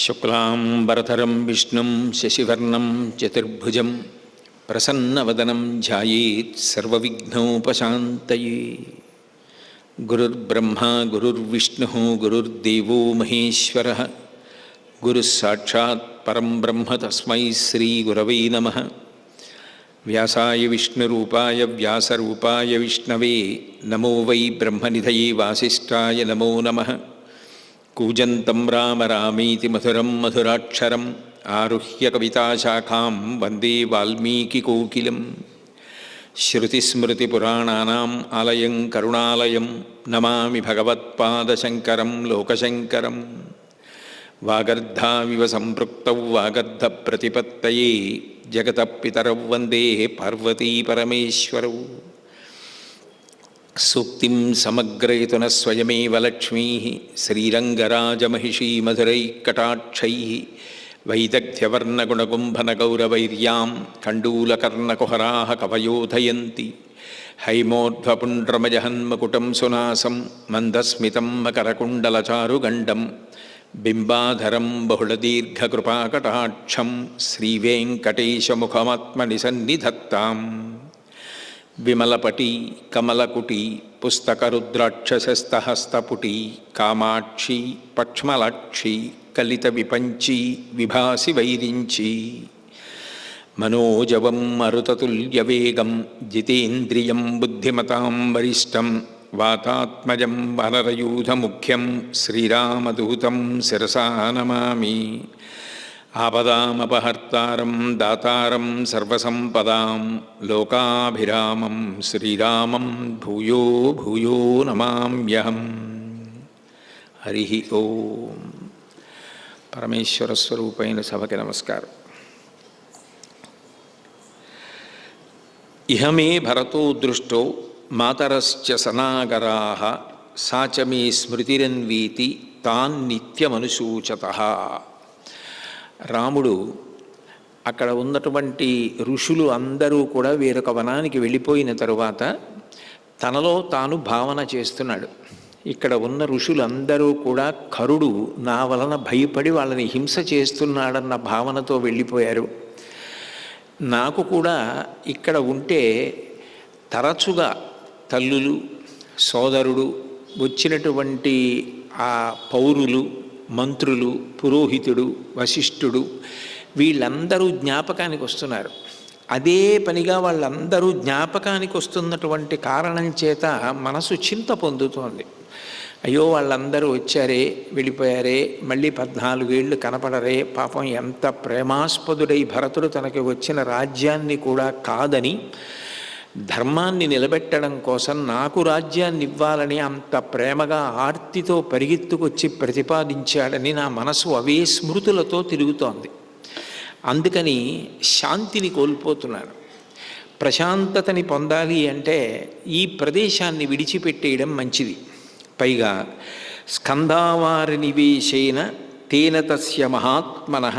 శుక్లాంబరధరం విష్ణుం శశివర్ణం చతుర్భుజం ప్రసన్నవదనం ధ్యాయేత్ సర్వవిఘ్నోపశాంతయే. గురుర్బ్రహ్మా గురుర్విష్ణుః గురుర్దేవో మహేశ్వరః. గురుస్సాక్షాత్ పరం బ్రహ్మ తస్మై శ్రీగురవై నమః. వ్యాసాయ విష్ణురూపాయ వ్యాసరూపాయ విష్ణవే నమో వై బ్రహ్మనిధయే వాసిష్ఠాయ నమో నమః. కూజంతం రామ రామీతి మధురం మధురాక్షరం ఆరుహ్య కవితాశాఖాం వందే వాల్మీకికోకిలం. శ్రుతిస్మృతిపురాణానాం ఆలయం కరుణాలయం నమామి భగవత్పాదశంకరం లోకశంకరం. వాగర్ధావివ సంపృక్తౌ వాగర్ధప్రతిపత్తయే జగతః పితరౌ వందే పార్వతీ పరమేశ్వరౌ. సూక్తిం సమగ్రయతున స్వయమేవ లక్ష్మీ శ్రీరంగరాజమహిషీ మధురైకటాక్షైః వైదగ్ధ్యవర్ణగుణగుంభనగౌరవైర్యాం కండూలకర్ణకుహరాः కవయోధయంతి. హైమోర్ధ్వపుండ్రమజహన్మకుటం సునాసం మందస్మితం మకరకుండలచారుగండం బింబాధరం బహుళదీర్ఘకృపాకటాక్షం శ్రీవేంకటేశముఖమాత్మని సన్నిధత్తాం. విమలపటి కమలకుటి పుస్తకరుద్రాక్షసస్తహస్తపుటి కామాక్షి పక్ష్మలాక్షి కలిత విపంచి విభాసి వైరించి. మనోజవం మరుతతుల్యవేగం జితేంద్రియం బుద్ధిమతాం వరిష్టం వాతాత్మజం వనరయూధముఖ్యం శ్రీరామదూతం శిరసా నమామి. ఆపదామపహర్తారం దాతారం సర్వసంపదాం లోకాభిరామం శ్రీరామం భూయో భూయో నమామ్యహం. హరి ఓం. పరమేశ్వర స్వరూపైన సభకి నమస్కారం. ఇహ మే భరతో దృష్టో మాతరశ్చ సనాగరాః సా చ మే స్మృతిరన్వీతి తాన్ నిత్యమనుశూచతః. రాముడు అక్కడ ఉన్నటువంటి ఋషులు అందరూ కూడా వేరొక వనానికి వెళ్ళిపోయిన తరువాత తనలో తాను భావన చేస్తున్నాడు. ఇక్కడ ఉన్న ఋషులందరూ కూడా కరుడు నా వలన భయపడి వాళ్ళని హింస చేస్తున్నాడన్న భావనతో వెళ్ళిపోయారు. నాకు కూడా ఇక్కడ ఉంటే తరచుగా తల్లులు సోదరుడు వచ్చినటువంటి ఆ పౌరులు మంత్రులు పురోహితుడు వశిష్ఠుడు వీళ్ళందరూ జ్ఞాపకానికి వస్తున్నారు. అదే పనిగా వాళ్ళందరూ జ్ఞాపకానికి వస్తున్నటువంటి కారణం చేత మనసు చింత పొందుతోంది. అయ్యో వాళ్ళందరూ వచ్చారే వెళ్ళిపోయారే, మళ్ళీ 14 ఏళ్ళు కనపడరే, పాపం ఎంత ప్రేమాస్పదుడై భరతుడు తనకి వచ్చిన రాజ్యాన్ని కూడా కాదని ధర్మాన్ని నిలబెట్టడం కోసం నాకు రాజ్యాన్ని ఇవ్వాలని అంత ప్రేమగా ఆర్తితో పరిగెత్తుకొచ్చి ప్రతిపాదించాడని నా మనసు అవే స్మృతులతో తిరుగుతోంది. అందుకని శాంతిని కోల్పోతున్నాను. ప్రశాంతతని పొందాలి అంటే ఈ ప్రదేశాన్ని విడిచిపెట్టేయడం మంచిది. పైగా స్కంధావారి నివేశేన తేన తస్య మహాత్మనః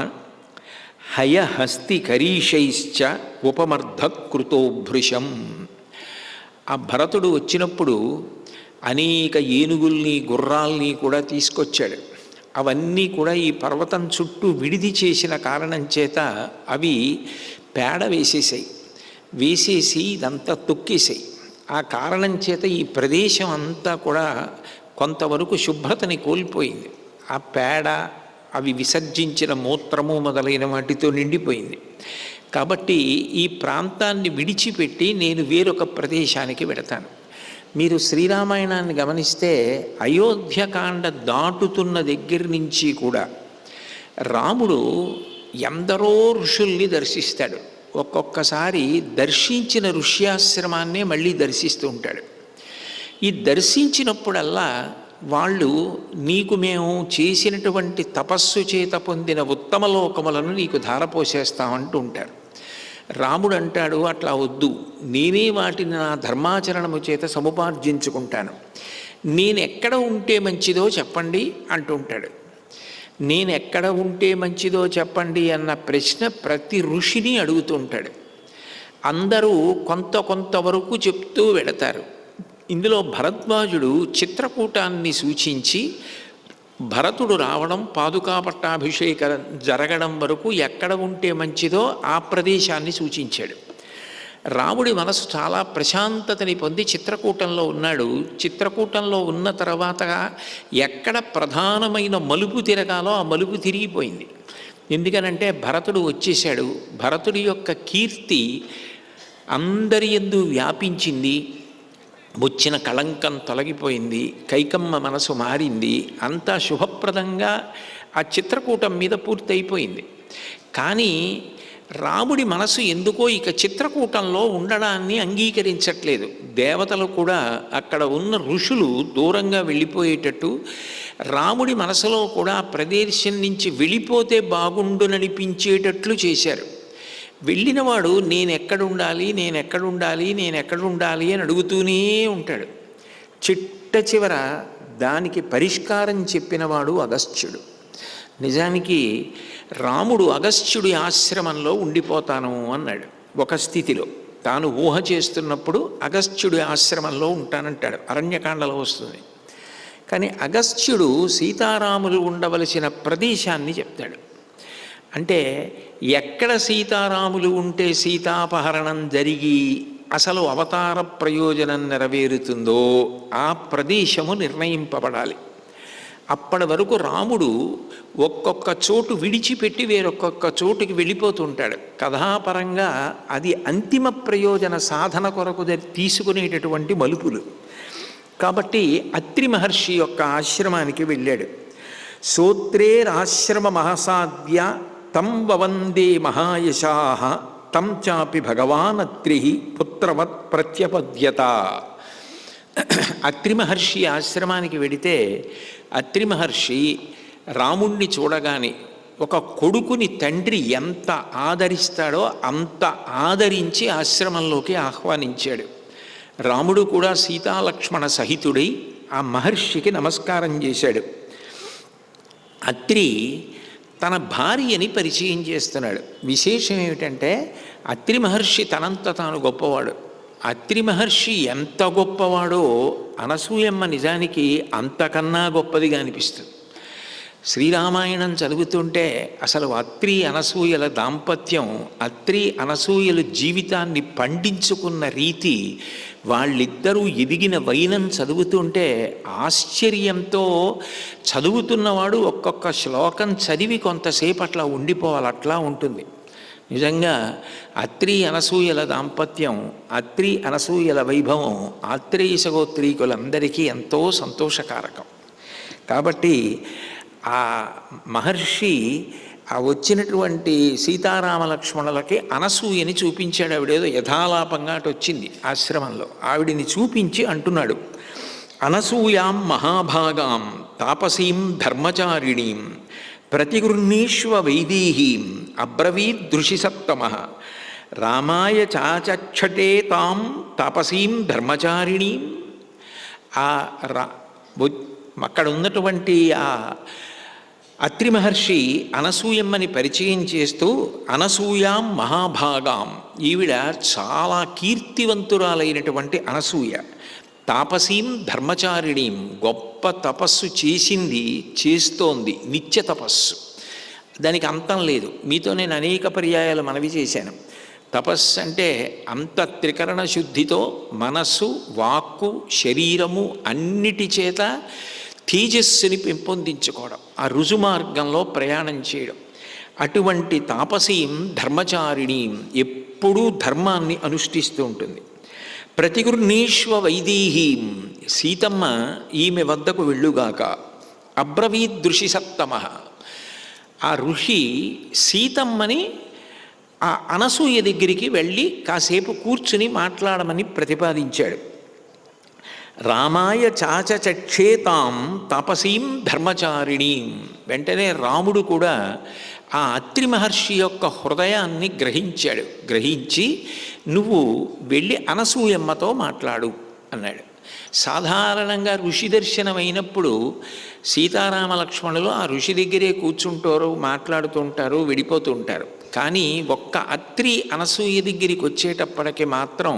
హయహస్తి కరీషైశ్చ ఉపమర్ధకృతో భృశం. ఆ భరతుడు వచ్చినప్పుడు అనేక ఏనుగుల్ని గుర్రాల్ని కూడా తీసుకొచ్చాడు. అవన్నీ కూడా ఈ పర్వతం చుట్టూ విడిది చేసిన కారణం చేత అవి పేడ వేసేసి ఇదంతా తొక్కేసాయి. ఆ కారణం చేత ఈ ప్రదేశం అంతా కూడా కొంతవరకు శుభ్రతని కోల్పోయింది. ఆ పేడ అవి విసర్జించిన మూత్రము మొదలైన వాటితో నిండిపోయింది. కాబట్టి ఈ ప్రాంతాన్ని విడిచిపెట్టి నేను వేరొక ప్రదేశానికి వెడతాను. మీరు శ్రీరామాయణాన్ని గమనిస్తే అయోధ్యకాండ దాటుతున్న దగ్గర నుంచి కూడా రాముడు ఎందరో ఋషుల్ని దర్శిస్తాడు. ఒక్కొక్కసారి దర్శించిన ఋష్యాశ్రమాన్నే మళ్ళీ దర్శిస్తూ ఉంటాడు. ఈ దర్శించినప్పుడల్లా వాళ్ళు నీకు మేము చేసినటువంటి తపస్సు చేత పొందిన ఉత్తమ లోకములను నీకు ధారపోసేస్తామంటూ ఉంటారు. రాముడు అంటాడు, అట్లా వద్దు, నేనే వాటిని నా ధర్మాచరణము చేత సముపార్జించుకుంటాను. నేనెక్కడ ఉంటే మంచిదో చెప్పండి అంటుంటాడు. నేనెక్కడ ఉంటే మంచిదో చెప్పండి అన్న ప్రశ్న ప్రతి ఋషిని అడుగుతుంటాడు. అందరూ కొంతవరకు చెప్తూ వెళతారు. ఇందులో భరద్వాజుడు చిత్రకూటాన్ని సూచించి భరతుడు రావడం, పాదుకా పట్టాభిషేకం జరగడం వరకు ఎక్కడ ఉంటే మంచిదో ఆ ప్రదేశాన్ని సూచించాడు. రాముడి మనసు చాలా ప్రశాంతతని పొంది చిత్రకూటంలో ఉన్నాడు. చిత్రకూటంలో ఉన్న తర్వాత ఎక్కడ ప్రధానమైన మలుపు తిరగాలో ఆ మలుపు తిరిగిపోయింది. ఎందుకనంటే భరతుడు వచ్చేశాడు. భరతుడి యొక్క కీర్తి అందరి యందు వ్యాపించింది. వచ్చిన కళంకం తొలగిపోయింది. కైకమ్మ మనసు మారింది. అంతా శుభప్రదంగా ఆ చిత్రకూటం మీద పూర్తయిపోయింది. కానీ రాముడి మనసు ఎందుకో ఇక చిత్రకూటంలో ఉండడాన్ని అంగీకరించట్లేదు. దేవతలు కూడా, అక్కడ ఉన్న ఋషులు దూరంగా వెళ్ళిపోయేటట్టు, రాముడి మనసులో కూడా ఆ ప్రదేశం నుంచి వెళ్ళిపోతే బాగుండుననిపించేటట్లు చేశారు. వెళ్ళినవాడు నేనెక్కడుండాలి, నేనెక్కడుండాలి, నేనెక్కడుండాలి అని అడుగుతూనే ఉంటాడు. చిట్ట చివర దానికి పరిష్కారం చెప్పినవాడు అగస్త్యుడు. నిజానికి రాముడు అగస్త్యుడి ఆశ్రమంలో ఉండిపోతాను అన్నాడు. ఒక స్థితిలో తాను ఊహ చేస్తున్నప్పుడు అగస్త్యుడి ఆశ్రమంలో ఉంటానంటాడు. అరణ్యకాండలో వస్తుంది. కానీ అగస్త్యుడు సీతారాములు ఉండవలసిన ప్రదేశాన్ని చెప్తాడు. అంటే ఎక్కడ సీతారాములు ఉంటే సీతాపహరణం జరిగి అసలు అవతార ప్రయోజనం నెరవేరుతుందో ఆ ప్రదేశము నిర్ణయింపబడాలి. అప్పటి వరకు రాముడు ఒక్కొక్క చోటు విడిచిపెట్టి వేరొక్కొక్క చోటుకి వెళ్ళిపోతుంటాడు. కథాపరంగా అది అంతిమ ప్రయోజన సాధన కొరకు తీసుకునేటటువంటి మలుపులు. కాబట్టి అత్రి మహర్షి యొక్క ఆశ్రమానికి వెళ్ళాడు. సోత్రేరాశ్రమ మహసాద్య తం వవందే మహాయశాః తం చాపి భగవానత్రి పుత్రవత్ ప్రత్యపద్యత. అత్రి మహర్షి ఆశ్రమానికి వెడితే అత్రి మహర్షి రాముణ్ణి చూడగానే ఒక కొడుకుని తండ్రి ఎంత ఆదరిస్తాడో అంత ఆదరించి ఆశ్రమంలోకి ఆహ్వానించాడు. రాముడు కూడా సీతాలక్ష్మణ సహితుడై ఆ మహర్షికి నమస్కారం చేశాడు. అత్రి తన భార్యని పరిచయం చేస్తున్నాడు. విశేషం ఏమిటంటే అత్రి మహర్షి తనంత తాను గొప్పవాడు. అత్రి మహర్షి ఎంత గొప్పవాడో అనసూయమ్మ నిజానికి అంతకన్నా గొప్పదిగా అనిపిస్తుంది. శ్రీరామాయణం చదువుతుంటే అసలు అత్రి అనసూయల దాంపత్యం, అత్రి అనసూయల జీవితాన్ని పండించుకున్న రీతి, వాళ్ళిద్దరూ ఎదిగిన వైనం చదువుతుంటే ఆశ్చర్యంతో చదువుతున్నవాడు ఒక్కొక్క శ్లోకం చదివి కొంతసేపు అట్లా ఉండిపోవాలి. అట్లా ఉంటుంది నిజంగా. అత్రి అనసూయల దాంపత్యం, అత్రి అనసూయల వైభవం ఆత్రేయ సగోత్రీకులందరికీ ఎంతో సంతోషకారకం. కాబట్టి ఆ మహర్షి ఆ వచ్చినటువంటి సీతారామ లక్ష్మణులకి అనసూయని చూపించాడు. ఆవిడేదో యథాలాపంగా అటు వచ్చింది ఆశ్రమంలో. ఆవిడిని చూపించి అంటున్నాడు, అనసూయాం మహాభాగాం తాపసీం ధర్మచారిణీం ప్రతిగృహ్ణీష్వ వైదేహీం అబ్రవీదృషిసత్తమః రామాయ చాచక్షటే తాం తాపసీం ధర్మచారిణీం. అక్కడ ఉన్నటువంటి ఆ అత్రి మహర్షి అనసూయమ్మని పరిచయం చేస్తూ అనసూయాం మహాభాగాం, ఈవిడ చాలా కీర్తివంతురాలైనటువంటి అనసూయ, తాపసీం ధర్మచారిణీం, గొప్ప తపస్సు చేసింది, చేస్తోంది, నిత్య తపస్సు. దానికి అంతం లేదు. మీతో నేను అనేక పర్యాయాలు మనవి చేశాను. తపస్సు అంటే అంత త్రికరణ శుద్ధితో మనస్సు, వాక్కు, శరీరము అన్నిటి చేత తేజస్సుని పెంపొందించుకోవడం, ఆ రుజుమార్గంలో ప్రయాణం చేయడం. అటువంటి తాపసీం ధర్మచారిణీం, ఎప్పుడూ ధర్మాన్ని అనుష్ఠిస్తూ ఉంటుంది. ప్రతిగృహ్ణీష్వ వైదేహీం, సీతమ్మ ఈమె వద్దకు వెళ్ళుగాక. అబ్రవీదృషిసత్తమః, ఆ ఋషి సీతమ్మని ఆ అనసూయ దగ్గరికి వెళ్ళి కాసేపు కూర్చుని మాట్లాడమని ప్రతిపాదించాడు. రామాయ చాచక్షేతాం తాపసీం ధర్మచారిణీం. వెంటనే రాముడు కూడా ఆ అత్రి మహర్షి యొక్క హృదయాన్ని గ్రహించాడు. గ్రహించి నువ్వు వెళ్ళి అనసూయమ్మతో మాట్లాడు అన్నాడు. సాధారణంగా ఋషి దర్శనం అయినప్పుడు సీతారామ లక్ష్మణులు ఆ ఋషి దగ్గరే కూర్చుంటారు, మాట్లాడుతుంటారు, విడిపోతూ ఉంటారు. కానీ ఒక్క అత్రి అనసూయ దగ్గరికి వచ్చేటప్పటికి మాత్రం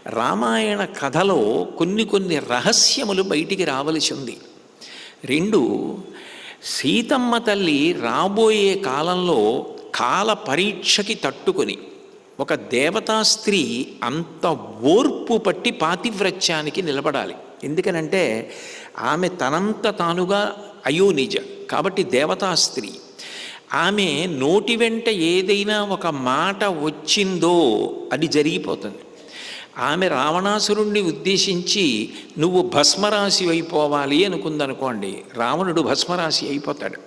రామాయణ కథలో కొన్ని రహస్యములు బయటికి రావలసి ఉంది. రెండు, సీతమ్మ తల్లి రాబోయే కాలంలో కాల పరీక్షకి తట్టుకొని ఒక దేవతా స్త్రీ అంత ఓర్పు పట్టి పాతివ్రత్యానికి నిలబడాలి. ఎందుకనంటే ఆమె తనంత తానుగా అయోనిజ కాబట్టి దేవతా స్త్రీ. ఆమె నోటి వెంట ఏదైనా ఒక మాట వచ్చిందో అది జరిగిపోతుంది. ఆమె రావణాసురుణ్ణి ఉద్దేశించి నువ్వు భస్మరాశి అయిపోవాలి అనుకుందనుకోండి, రావణుడు భస్మరాశి అయిపోతాడు.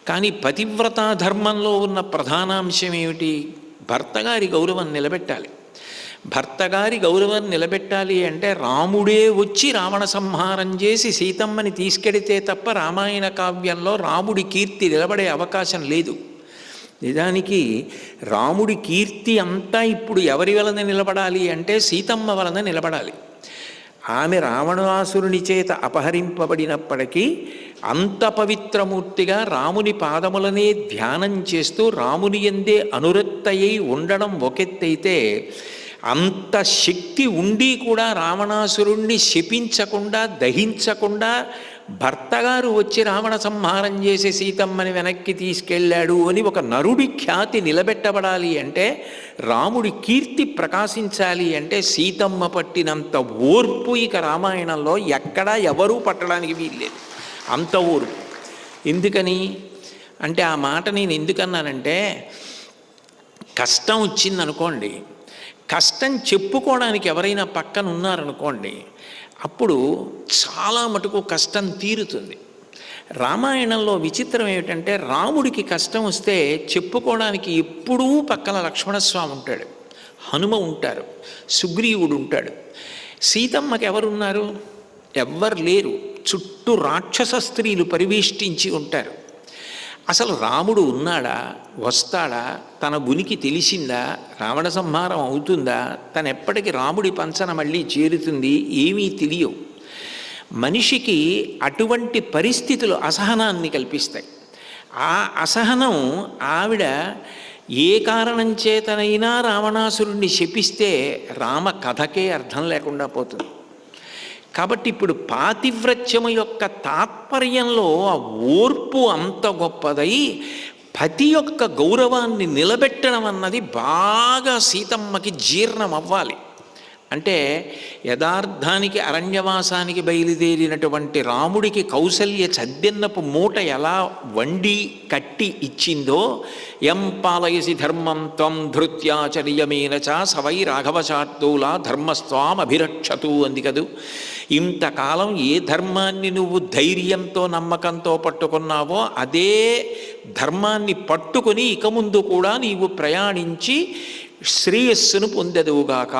కానీ పతివ్రతా ధర్మంలో ఉన్న ప్రధానాంశం ఏమిటి? భర్తగారి గౌరవం నిలబెట్టాలి. భర్తగారి గౌరవం నిలబెట్టాలి అంటే రాముడే వచ్చి రావణ సంహారం చేసి సీతమ్మని తీసుకెడితే తప్ప రామాయణ కావ్యంలో రాముడి కీర్తి నిలబడే అవకాశం లేదు. నిజానికి రాముడి కీర్తి అంతా ఇప్పుడు ఎవరి వలన నిలబడాలి అంటే సీతమ్మ వలన నిలబడాలి. ఆమె రావణాసురుని చేత అపహరింపబడినప్పటికీ అంత పవిత్రమూర్తిగా రాముని పాదములనే ధ్యానం చేస్తూ రాముని యందే అనురక్తయై ఉండడం ఒకెత్తైతే, అంత శక్తి ఉండి కూడా రావణాసురుణ్ణి శపించకుండా దహించకుండా భర్తగారు వచ్చి రావణ సంహారం చేసి సీతమ్మని వెనక్కి తీసుకెళ్ళాడు అని ఒక నరుడి ఖ్యాతి నిలబెట్టబడాలి అంటే, రాముడి కీర్తి ప్రకాశించాలి అంటే సీతమ్మ పట్టినంత ఓర్పు ఇక రామాయణంలో ఎక్కడా ఎవరూ పట్టడానికి వీల్లేదు. అంత ఓర్పు. ఎందుకని అంటే ఆ మాట నేను ఎందుకన్నానంటే, కష్టం వచ్చిందనుకోండి, కష్టం చెప్పుకోవడానికి ఎవరైనా పక్కన ఉన్నారనుకోండి, అప్పుడు చాలా మటుకు కష్టం తీరుతుంది. రామాయణంలో విచిత్రం ఏమిటంటే రాముడికి కష్టం వస్తే చెప్పుకోవడానికి ఎప్పుడూ పక్కన లక్ష్మణస్వామి ఉంటాడు, హనుమ ఉంటారు, సుగ్రీవుడు ఉంటాడు. సీతమ్మకి ఎవరున్నారు? ఎవ్వరు లేరు. చుట్టూ రాక్షస స్త్రీలు పరివేష్టించి ఉంటారు. అసలు రాముడు ఉన్నాడా, వస్తాడా, తన ఉనికి తెలిసిందా, రావణ సంహారం అవుతుందా, తను ఎప్పటికీ రాముడి పంచన మళ్ళీ చేరుతుంది, ఏమీ తెలియవు. మనిషికి అటువంటి పరిస్థితులు అసహనాన్ని కల్పిస్తాయి. ఆ అసహనం ఆవిడ ఏ కారణం చేతనైనా రావణాసురుణ్ణి శపిస్తే రామ కథకే అర్థం లేకుండా పోతుంది. కాబట్టి ఇప్పుడు పాతివ్రత్యము యొక్క తాత్పర్యంలో ఆ ఓర్పు అంత గొప్పదై పతి యొక్క గౌరవాన్ని నిలబెట్టడం అన్నది బాగా సీతమ్మకి జీర్ణం అవ్వాలి. అంటే యథార్థానికి అరణ్యవాసానికి బయలుదేరినటువంటి రాముడికి కౌసల్య చద్దెన్నపు మూట ఎలా వండి కట్టి ఇచ్చిందో, యం పాలయసి ధర్మం త్వం ధృత్యాచర్యమేన చ సవై రాఘవచార్దూలా ధర్మస్వామభిరక్షతు అంది కదూ. ఇంతకాలం ఏ ధర్మాన్ని నువ్వు ధైర్యంతో నమ్మకంతో పట్టుకున్నావో అదే ధర్మాన్ని పట్టుకొని ఇక ముందు కూడా నీవు ప్రయాణించి శ్రేయస్సును పొందెదువుగాక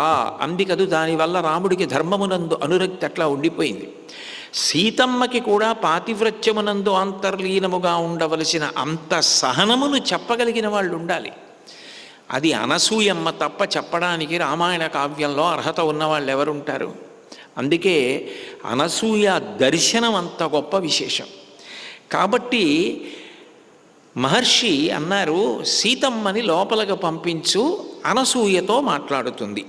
అంది కదూ. దానివల్ల రాముడికి ధర్మమునందు అనురక్తి అట్లా ఉండిపోయింది. సీతమ్మకి కూడా పాతివ్రత్యమునందు అంతర్లీనముగా ఉండవలసిన అంత సహనమును చెప్పగలిగిన వాళ్ళు ఉండాలి. అది అనసూయమ్మ తప్ప చెప్పడానికి రామాయణ కావ్యంలో అర్హత ఉన్నవాళ్ళు ఎవరుంటారు? అందుకే అనసూయ దర్శనం అంత గొప్ప విశేషం. కాబట్టి మహర్షి అన్నారు, సీతమ్మని లోపలికి పంపించు, అనసూయతో మాట్లాడుతుంది.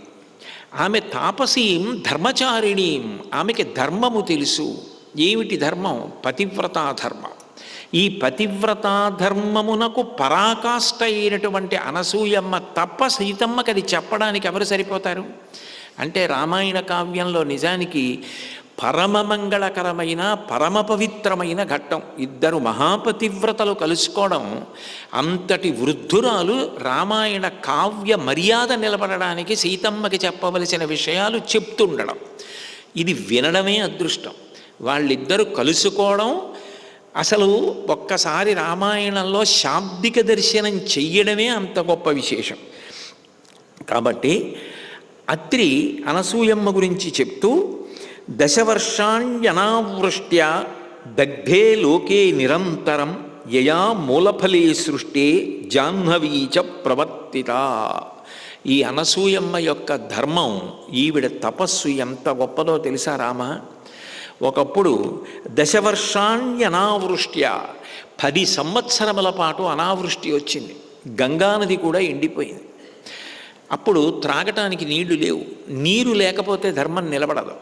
ఆమె తాపసీం ధర్మచారిణీం, ఆమెకి ధర్మము తెలుసు. ఏమిటి ధర్మం? పతివ్రతా ధర్మం. ఈ పతివ్రతా ధర్మమునకు పరాకాష్ట అయినటువంటి అనసూయమ్మ తప్ప సీతమ్మకి అది చెప్పడానికి ఎవరు సరిపోతారు? అంటే రామాయణ కావ్యంలో నిజానికి పరమమంగళకరమైన పరమ పవిత్రమైన ఘట్టం. ఇద్దరు మహాపతివ్రతలు కలుసుకోవడం, అంతటి వృద్ధురాలు రామాయణ కావ్య మర్యాద నిలబడడానికి సీతమ్మకి చెప్పవలసిన విషయాలు చెప్తుండడం, ఇది వినడమే అదృష్టం. వాళ్ళిద్దరూ కలుసుకోవడం అసలు ఒక్కసారి రామాయణంలో శాబ్దిక దర్శనం చెయ్యడమే అంత గొప్ప విశేషం. కాబట్టి అత్రి అనసూయమ్మ గురించి చెప్తూ, దశవర్షాణ్యనావృష్ట్యా దగ్ధే లోకే నిరంతరం యయా మూలఫలే సృష్టే జాహ్నవీచ ప్రవర్తిత. ఈ అనసూయమ్మ యొక్క ధర్మం, ఈవిడ తపస్సు ఎంత గొప్పదో తెలుసా రామ? ఒకప్పుడు దశవర్షాణ్యనావృష్ట్యా 10 సంవత్సరముల పాటు అనావృష్టి వచ్చింది. గంగానది కూడా ఎండిపోయింది. అప్పుడు త్రాగటానికి నీళ్లు లేవు. నీరు లేకపోతే ధర్మం నిలబడదు.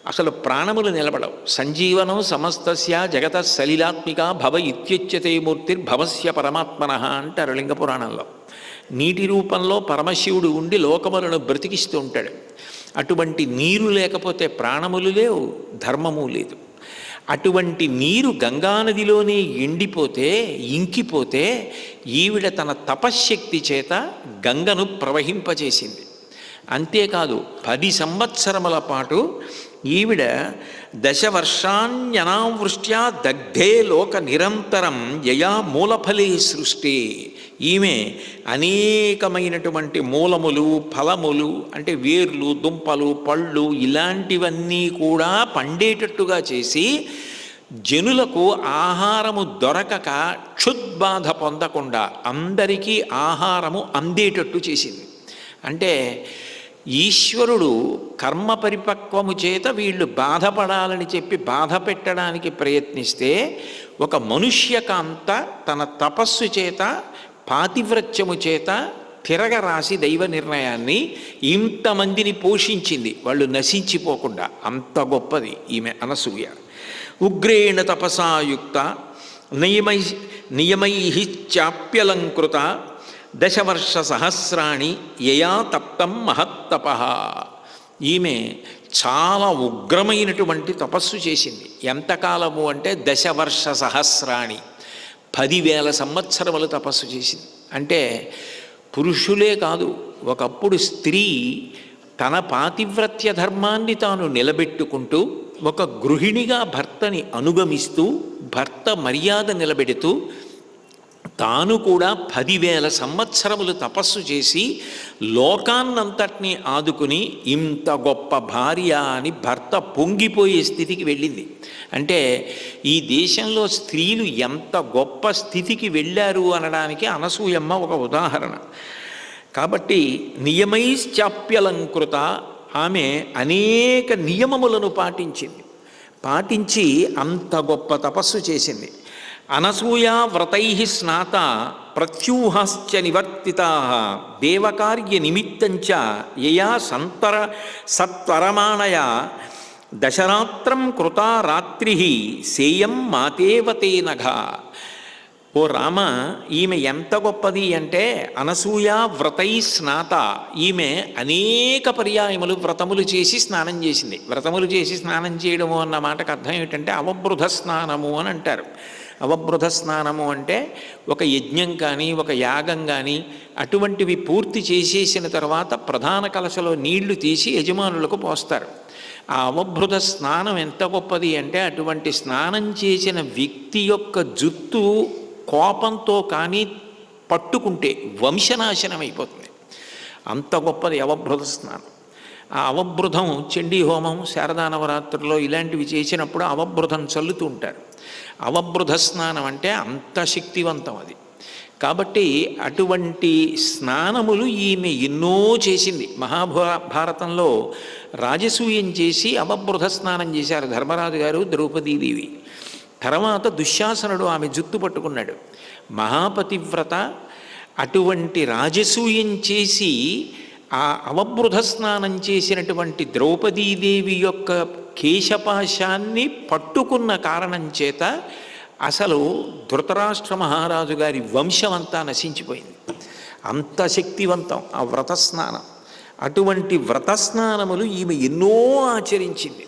అసలు ప్రాణములు నిలబడవు. సంజీవనం సమస్తస్య జగత సలిలాత్మిక భవ ఇత్యుచ్యతే మూర్తిర్భవస్య పరమాత్మనః అంటారు లింగ పురాణంలో. నీటి రూపంలో పరమశివుడు ఉండి లోకములను బ్రతికిస్తూ ఉంటాడు. అటువంటి నీరు లేకపోతే ప్రాణములు లేవు, ధర్మము లేదు. అటువంటి నీరు గంగానదిలోనే ఎండిపోతే, ఇంకిపోతే ఈవిడ తన తపశ్శక్తి చేత గంగను ప్రవహింపచేసింది. అంతేకాదు 10 సంవత్సరముల పాటు ఈవిడ దశవర్షాణ్యనావృష్ట్యా దగ్ధే లోక నిరంతరం యయా మూలఫలే సృష్టి. ఈమె అనేకమైనటువంటి మూలములు, ఫలములు అంటే వేర్లు, దుంపలు, పళ్ళు ఇలాంటివన్నీ కూడా పండేటట్టుగా చేసి జనులకు ఆహారము దొరకక క్షుద్బాధ పొందకుండా అందరికీ ఆహారము అందేటట్టు చేసింది. అంటే ఈశ్వరుడు కర్మ పరిపక్వము చేత వీళ్ళు బాధపడాలని చెప్పి బాధ పెట్టడానికి ప్రయత్నిస్తే ఒక మనుష్యకాంత తన తపస్సు చేత పాతివ్రత్యము చేత తిరగరాసి దైవ నిర్ణయాన్ని ఇంతమందిని పోషించింది, వాళ్ళు నశించిపోకుండా. అంత గొప్పది ఈమె అనసూయ. ఉగ్రేణ తపసాయుక్త నియమై చాప్యలంకృత దశవర్ష సహస్రాణి యయా తప్తం మహత్తప. ఈమె చాలా ఉగ్రమైనటువంటి తపస్సు చేసింది. ఎంతకాలము అంటే దశవర్ష సహస్రాణి, 10,000 సంవత్సరములు తపస్సు చేసింది. అంటే పురుషులే కాదు, ఒకప్పుడు స్త్రీ తన పాతివ్రత్య ధర్మాన్ని తాను నిలబెట్టుకుంటూ ఒక గృహిణిగా భర్తని అనుగమిస్తూ భర్త మర్యాద నిలబెడుతూ తాను కూడా 10,000 సంవత్సరములు తపస్సు చేసి లోకాన్నంతటినీ ఆదుకుని ఇంత గొప్ప భార్య అని భర్త పొంగిపోయే స్థితికి వెళ్ళింది. అంటే ఈ దేశంలో స్త్రీలు ఎంత గొప్ప స్థితికి వెళ్ళారు అనడానికి అనసూయమ్మ ఒక ఉదాహరణ. కాబట్టి నియమైశ్చాప్యలంకృత, ఆమె అనేక నియమములను పాటించి అంత గొప్ప తపస్సు చేసింది. అనసూయా వ్రతై స్నాత ప్రత్యూహాశ్చ నివర్తితా దేవకార్య నిమిత్తంచ యయా సత్వరమాణయ దశరాత్రం కృతా రాత్రి సేయం మాతేవతే నఘ. ఓ రామ, ఈమె ఎంత గొప్పది అంటే అనసూయా వ్రతై స్నాత, ఈమె అనేక పర్యాయములు వ్రతములు చేసి స్నానం చేసింది. వ్రతములు చేసి స్నానం చేయడము అన్న మాటకు అర్థం ఏమిటంటే అవబృధ స్నానము అని అంటారు. అవబృధ స్నానము అంటే ఒక యజ్ఞం కానీ ఒక యాగం కానీ అటువంటివి పూర్తి చేసేసిన తర్వాత ప్రధాన కలశలో నీళ్లు తీసి యజమానులకు పోస్తారు. ఆ అవబృధ స్నానం ఎంత గొప్పది అంటే అటువంటి స్నానం చేసిన వ్యక్తి యొక్క జుత్తు కోపంతో కానీ పట్టుకుంటే వంశనాశనం అయిపోతుంది. అంత గొప్పది అవబృధ స్నానం. ఆ అవబృధం చండీ హోమం, శారదా నవరాత్రుల్లో ఇలాంటివి చేసినప్పుడు అవబృధం చల్లుతూ ఉంటారు. అవబృధ స్నానం అంటే అంత శక్తివంతం అది. కాబట్టి అటువంటి స్నానములు ఈమె ఎన్నో చేసింది. మహాభారతంలో రాజసూయం చేసి అవబృధ స్నానం చేశారు ధర్మరాజు గారు, ద్రౌపదీదేవి. తర్వాత దుశ్శాసనుడు ఆమె జుత్తు పట్టుకున్నాడు. మహాపతివ్రత అటువంటి రాజసూయం చేసి ఆ అవబృధ స్నానం చేసినటువంటి ద్రౌపదీదేవి యొక్క కేశపాశాన్ని పట్టుకున్న కారణం చేత అసలు ధృతరాష్ట్ర మహారాజు గారి వంశమంతా నశించిపోయింది. అంత శక్తివంతం ఆ వ్రతస్నానం. అటువంటి వ్రతస్నానములు ఈమె ఎన్నో ఆచరించింది.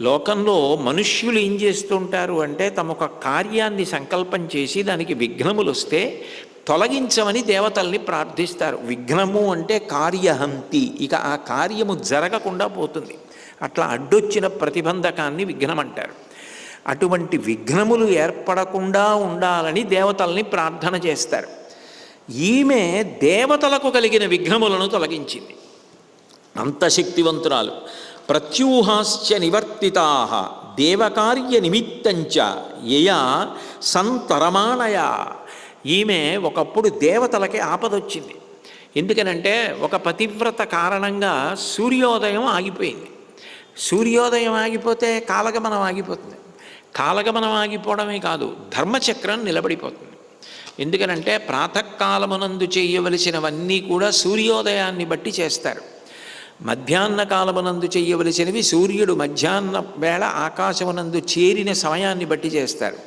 లోకంలో మనుష్యులు ఏం చేస్తుంటారు అంటే తమొక కార్యాన్ని సంకల్పం చేసి దానికి విఘ్నములు వస్తే తొలగించమని దేవతల్ని ప్రార్థిస్తారు. విఘ్నము అంటే కార్యహంతి, ఇక ఆ కార్యము జరగకుండా పోతుంది. అట్లా అడ్డొచ్చిన ప్రతిబంధకాన్ని విఘ్నం అంటారు. అటువంటి విఘ్నములు ఏర్పడకుండా ఉండాలని దేవతల్ని ప్రార్థన చేస్తారు. ఈమె దేవతలకు కలిగిన విఘ్నములను తొలగించింది. అంత శక్తివంతురాలు. ప్రత్యూహాశ్చ నివర్తితా దేవకార్య నిమిత్తంచ యయా సంతరమాణయ. ఈమె ఒకప్పుడు దేవతలకి ఆపదొచ్చింది. ఎందుకనంటే ఒక పతివ్రత కారణంగా సూర్యోదయం ఆగిపోయింది. సూర్యోదయం ఆగిపోతే కాలగమనం ఆగిపోతుంది. కాలగమనం ఆగిపోవడమే కాదు, ధర్మచక్రం నిలబడిపోతుంది. ఎందుకనంటే ప్రాతకాలమునందు చేయవలసినవన్నీ కూడా సూర్యోదయాన్ని బట్టి చేస్తారు. మధ్యాహ్న కాలమునందు చెయ్యవలసినవి సూర్యుడు మధ్యాహ్న వేళ ఆకాశమునందు చేరిన సమయాన్ని బట్టి చేస్తారు.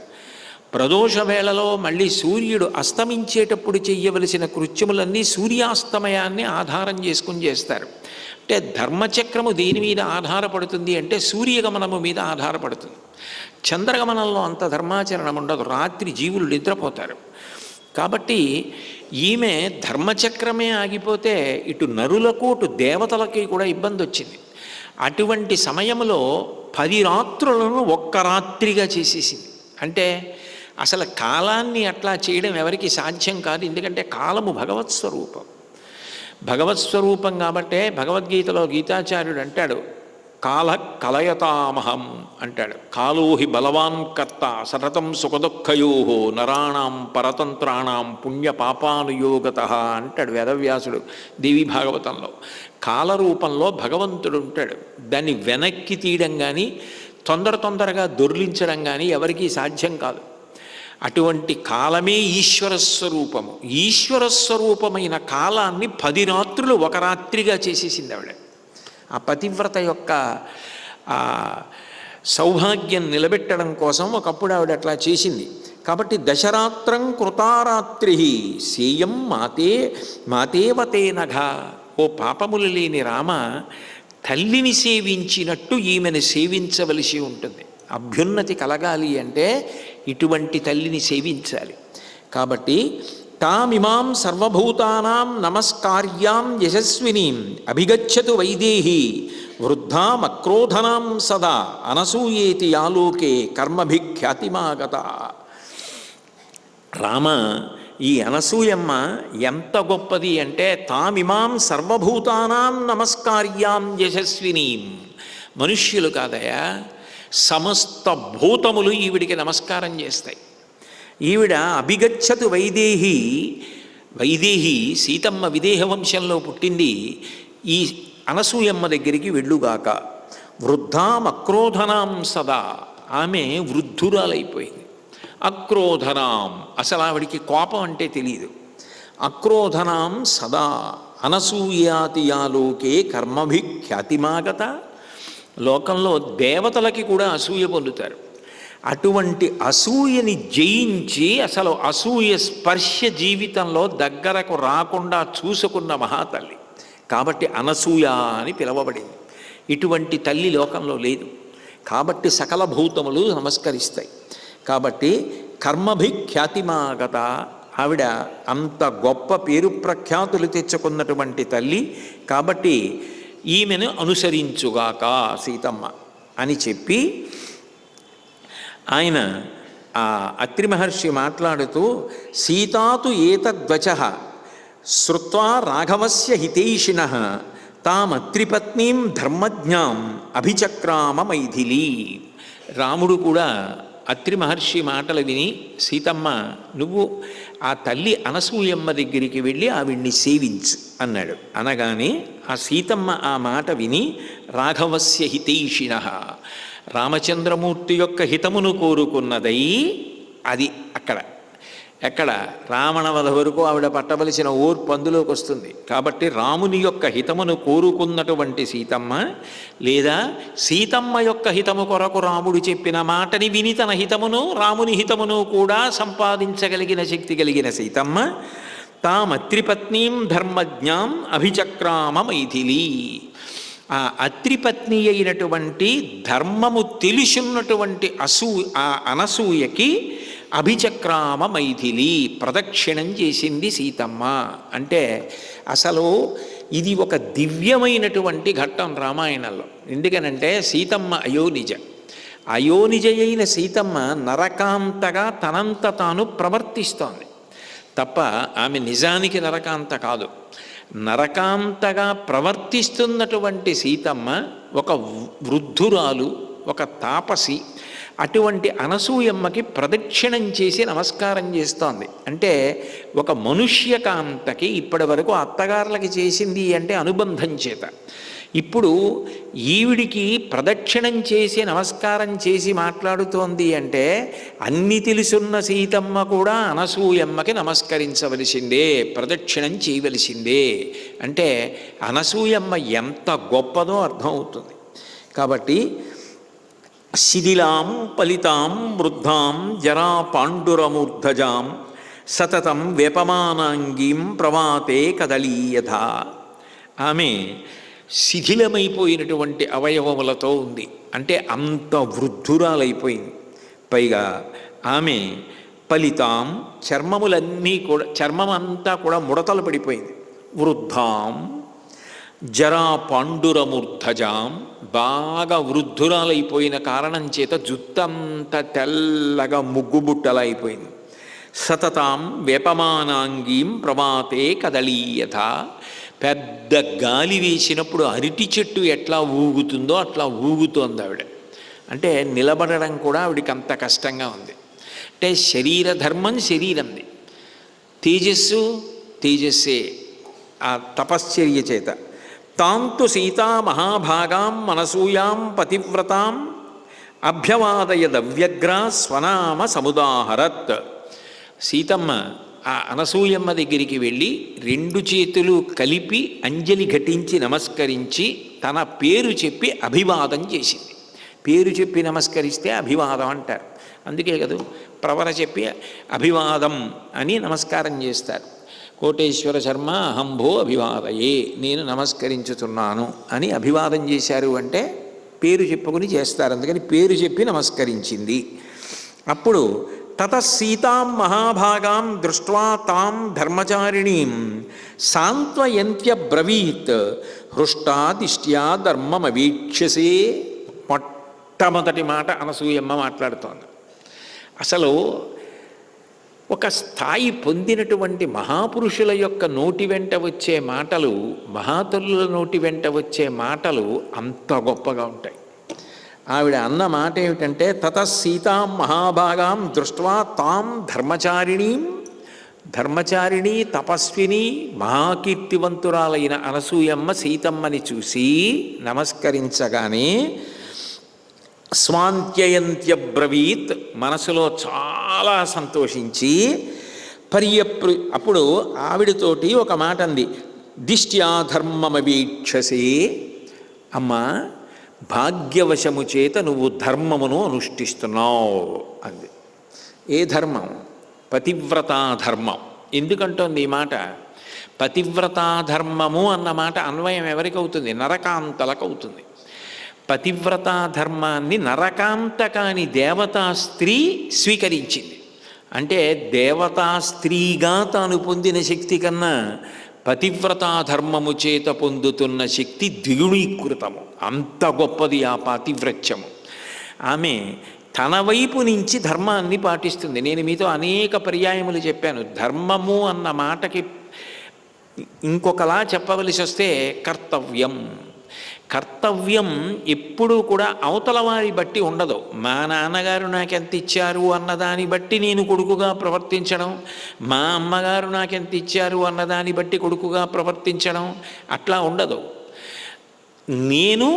ప్రదోష వేళలో మళ్ళీ సూర్యుడు అస్తమించేటప్పుడు చెయ్యవలసిన కృత్యములన్నీ సూర్యాస్తమయాన్ని ఆధారం చేసుకుని చేస్తారు. అంటే ధర్మచక్రము దేని మీద ఆధారపడుతుంది అంటే సూర్యగమనము మీద ఆధారపడుతుంది. చంద్రగమనంలో అంత ధర్మాచరణం ఉండదు, రాత్రి జీవులు నిద్రపోతారు. కాబట్టి ఈమె ధర్మచక్రమే ఆగిపోతే ఇటు నరులకు అటు దేవతలకి కూడా ఇబ్బంది వచ్చింది. అటువంటి సమయంలో 10 రాత్రులను ఒక్క రాత్రిగా చేసేసింది. అంటే అసలు కాలాన్ని అట్లా చేయడం ఎవరికి సాధ్యం కాదు. ఎందుకంటే కాలము భగవత్ స్వరూపం. భగవత్ స్వరూపం కాబట్టే భగవద్గీతలో గీతాచార్యుడు అంటాడు, కాల కలయతామహం అంటాడు. కాలోహి బలవాన్ కర్త సతతం సుఖదుఃఖయో నరాణం పరతంత్రాణం పుణ్యపాపానుయోగత అంటాడు వేదవ్యాసుడు దేవి భాగవతంలో. కాలరూపంలో భగవంతుడు ఉంటాడు. దాన్ని వెనక్కి తీయడం కానీ తొందరగా దొర్లించడం కానీ ఎవరికీ సాధ్యం కాదు. అటువంటి కాలమే ఈశ్వరస్వరూపము. ఈశ్వరస్వరూపమైన కాలాన్ని 10 రాత్రులు ఒక రాత్రిగా చేసేసింది ఆవిడ. ఆ పతివ్రత యొక్క సౌభాగ్యం నిలబెట్టడం కోసం ఒకప్పుడు ఆవిడ అట్లా చేసింది. కాబట్టి దశరాత్రం కృతారాత్రి సేయం మాతేవతే నఘ. ఓ పాపములు లేని రామ, తల్లిని సేవించినట్టు ఈమెను సేవించవలసి ఉంటుంది. అభ్యున్నతి కలగాలి అంటే ఇటువంటి తల్లిని సేవించాలి. కాబట్టి తామిమాం సర్వభూతానాం నమస్కార్యాం యశస్వినీం అభిగచ్చతు వైదేహి వృద్ధామక్రోధనాం సదా అనసూయేతి యాలోకే కర్మభిఖ్యాతిమాగత. రామ, ఈ అనసూయమ్మ ఎంత గొప్పది అంటే తామిమాం సర్వభూతానాం నమస్కార్యాం యశస్వినీం. మనుష్యులు కాదయా, సమస్త భూతములు ఈవిడికి నమస్కారం చేస్తాయి. ఈవిడ అభిగచ్చతు వైదేహి. వైదేహి సీతమ్మ విదేహ వంశంలో పుట్టింది. ఈ అనసూయమ్మ దగ్గరికి వెళ్ళుగాక. వృద్ధాం అక్రోధనాం సదా. ఆమె వృద్ధురాలైపోయింది. అక్రోధనాం, అసలు ఆవిడికి కోపం అంటే తెలియదు. అక్రోధనాం సదా అనసూయాతి యాలోకే కర్మభిఖ్యాతిమాగత. లోకంలో దేవతలకి కూడా అసూయ పొందుతారు. అటువంటి అసూయని జయించి అసలు అసూయ స్పర్శ జీవితంలో దగ్గరకు రాకుండా చూసుకున్న మహాతల్లి కాబట్టి అనసూయ అని పిలవబడింది. ఇటువంటి తల్లి లోకంలో లేదు. కాబట్టి సకల భూతములు నమస్కరిస్తాయి. కాబట్టి కర్మభిఖ్యాతిమాగత. ఆవిడ అంత గొప్ప పేరు ప్రఖ్యాతులు తెచ్చుకున్నటువంటి తల్లి. కాబట్టి ఈమెను అనుసరించుగాక సీతమ్మ అని చెప్పి ఆయన అత్రి మహర్షి మాట్లాడుతూ సీతాతు ఏతద్వచః శ్రుత్వా రాఘవస్య హితైషిణః తామత్రిపత్నీం ధర్మజ్ఞాం అభిచక్రామ మైథిలీ. రాముడు కూడా అత్రి మహర్షి మాటలు విని సీతమ్మ, నువ్వు ఆ తల్లి అనసూయమ్మ దగ్గరికి వెళ్ళి ఆవిడ్ని సేవించు అన్నాడు. అనగానే ఆ సీతమ్మ ఆ మాట విని రాఘవస్య హితైషిణః, రామచంద్రమూర్తి యొక్క హితమును కోరుకున్నదై, అది ఎక్కడ రావణవధ వరకు ఆవిడ పట్టవలసిన ఓర్పు అందులోకి వస్తుంది. కాబట్టి రాముని యొక్క హితమును కోరుకున్నటువంటి సీతమ్మ, లేదా సీతమ్మ యొక్క హితము కొరకు రాముడు చెప్పిన మాటని విని తన హితమును రాముని హితమును కూడా సంపాదించగలిగిన శక్తి కలిగిన సీతమ్మ తామత్రిపత్నీం ధర్మజ్ఞాం అభిచక్రామ మైథిలీ. ఆ అత్రిపత్ని అయినటువంటి ధర్మము తెలుసున్నటువంటి ఆ అనసూయకి అభిచక్రామ మైథిలి ప్రదక్షిణం చేసింది సీతమ్మ. అంటే అసలు ఇది ఒక దివ్యమైనటువంటి ఘట్టం రామాయణంలో. ఎందుకనంటే సీతమ్మ అయోనిజ అయిన సీతమ్మ నరకాంతగా తనంత తాను ప్రవర్తిస్తోంది తప్ప ఆమె నిజానికి నరకాంత కాదు. నరకాంతగా ప్రవర్తిస్తున్నటువంటి సీతమ్మ ఒక వృద్ధురాలు, ఒక తాపసి. అటువంటి అనసూయమ్మకి ప్రదక్షిణం చేసి నమస్కారం చేస్తోంది. అంటే ఒక మనుష్యకాంతకి ఇప్పటి వరకు అత్తగారులకి చేసింది అంటే అనుబంధం చేత. ఇప్పుడు ఈవిడికి ప్రదక్షిణం చేసి నమస్కారం చేసి మాట్లాడుతోంది అంటే అన్ని తెలుసున్న సీతమ్మ కూడా అనసూయమ్మకి నమస్కరించవలసిందే, ప్రదక్షిణం చేయవలసిందే. అంటే అనసూయమ్మ ఎంత గొప్పదో అర్థమవుతుంది. కాబట్టి శిథిలాం ఫలితాం వృద్ధాం జరా పాండురమూర్ధజాం సతతం వేపమానాంగీం ప్రవాతే కదలీయథ. ఆమె శిథిలమైపోయినటువంటి అవయవములతో ఉంది, అంటే అంత వృద్ధురాలైపోయింది. పైగా ఆమె ఫలితాం చర్మములన్నీ కూడా, చర్మం అంతా కూడా ముడతలు పడిపోయింది. వృద్ధాం జరా పాండురమూర్ధజాం బాగా వృద్ధురాలైపోయిన కారణం చేత జుత్తంతా తెల్లగా ముగ్గుబుట్టలా అయిపోయింది. సతతాం వేపమానాంగీం ప్రవాతే కదలీయథ. పెద్ద గాలి వేసినప్పుడు అరటి చెట్టు ఎట్లా ఊగుతుందో అట్లా ఊగుతోంది ఆవిడ. అంటే నిలబడడం కూడా ఆవిడికి అంత కష్టంగా ఉంది. అంటే శరీర ధర్మం శరీరంది, తేజస్సు తేజస్సే ఆ తపశ్చర్య చేత. తాంతు సీతా మహాభాగాం అనసూయాం పతివ్రతాం అభ్యవాదయదవ్యగ్రా స్వనామ సముదాహరత్. సీతమ్మ ఆ అనసూయమ్మ దగ్గరికి వెళ్ళి రెండు చేతులు కలిపి అంజలి ఘటించి నమస్కరించి తన పేరు చెప్పి అభివాదం చేసింది. పేరు చెప్పి నమస్కరిస్తే అభివాదం అంటారు. అందుకే కదా ప్రవర చెప్పి అభివాదం అని నమస్కారం చేస్తారు. కోటేశ్వర శర్మ అహంభో అభివాదయే, నేను నమస్కరించుతున్నాను అని అభివాదం చేశారు అంటే పేరు చెప్పుకుని చేస్తారు. అందుకని పేరు చెప్పి నమస్కరించింది. అప్పుడు తతసీతాం మహాభాగాం దృష్ట్వా తాం ధర్మచారిణీం సాంత్వయంత్యబ్రవీత్ హృష్టాదిష్ట్యా ధర్మమవీక్షసే. మొట్టమొదటి మాట అనసూయమ్మ మాట్లాడుతోంది. అసలు ఒక స్థాయి పొందినటువంటి మహాపురుషుల యొక్క నోటి వెంట వచ్చే మాటలు, మహాతల్లుల నోటి వెంట వచ్చే మాటలు అంత గొప్పగా ఉంటాయి. ఆవిడ అన్న మాట ఏమిటంటే తతసీతాం మహాభాగాం దృష్ట్వా తాం ధర్మచారిణీం, ధర్మచారిణి తపస్విని మహాకీర్తివంతురాలైన అనసూయమ్మ సీతమ్మని చూసి నమస్కరించగానే స్వాంత్యయంత్యబ్రవీత్ మనసులో చాలా సంతోషించి అప్పుడు ఆవిడతోటి ఒక మాట అంది. దిష్ట్యా ధర్మమవీక్షసే, అమ్మా భాగ్యవశము చేత నువ్వు ధర్మమును అనుష్ఠిస్తున్నావు అంది. ఏ ధర్మం? పతివ్రతా ధర్మం. ఎందుకంటోంది ఈ మాట? పతివ్రతా ధర్మము అన్న మాట అన్వయం ఎవరికి అవుతుంది? నరకాంతలకు అవుతుంది. పతివ్రతా ధర్మాన్ని నరకాంతకాని దేవతా స్త్రీ స్వీకరించింది. అంటే దేవతా స్త్రీగా తాను పొందిన శక్తి కన్నా పతివ్రతా ధర్మము చేత పొందుతున్న శక్తి ద్విగుణీకృతము. అంత గొప్పది ఆ పాతివ్రత్యము. ఆమె తన వైపు నుంచి ధర్మాన్ని పాటిస్తుంది. నేను మీతో అనేక పర్యాయములు చెప్పాను, ధర్మము అన్న మాటకి ఇంకొకలా చెప్పవలసి వస్తే కర్తవ్యం. కర్తవ్యం ఎప్పుడూ కూడా అవతల వారి బట్టి ఉండదు. మా నాన్నగారు నాకెంత ఇచ్చారు అన్నదాన్ని బట్టి నేను కొడుకుగా ప్రవర్తించడం, మా అమ్మగారు నాకెంత ఇచ్చారు అన్నదాన్ని బట్టి కొడుకుగా ప్రవర్తించడం అట్లా ఉండదు. నేను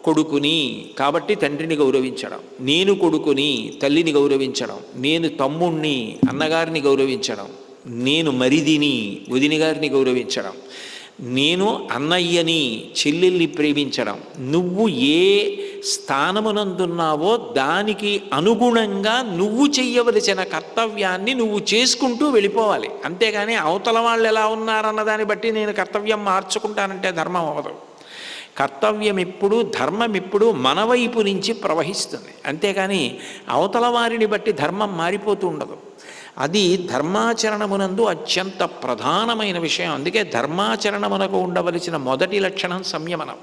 కొడుకుని కాబట్టి తండ్రిని గౌరవించడం, నేను కొడుకుని తల్లిని గౌరవించడం, నేను తమ్ముణ్ణి అన్నగారిని గౌరవించడం, నేను మరిదిని వదిన గారిని గౌరవించడం, నేను అన్నయ్యని చెల్లెల్ని ప్రేమించడం. నువ్వు ఏ స్థానమునందున్నావో దానికి అనుగుణంగా నువ్వు చెయ్యవలసిన కర్తవ్యాన్ని నువ్వు చేసుకుంటూ వెళ్ళిపోవాలి. అంతేగాని అవతల వాళ్ళు ఎలా ఉన్నారన్న దాన్ని బట్టి నేను కర్తవ్యం మార్చుకుంటానంటే ధర్మం అవ్వదు. కర్తవ్యం ఎప్పుడు, ధర్మం ఎప్పుడు మన వైపు నుంచి ప్రవహిస్తుంది. అంతేగాని అవతల వారిని బట్టి ధర్మం మారిపోతూ ఉండదు. అది ధర్మాచరణమునందు అత్యంత ప్రధానమైన విషయం. అందుకే ధర్మాచరణమునకు ఉండవలసిన మొదటి లక్షణం సంయమనం.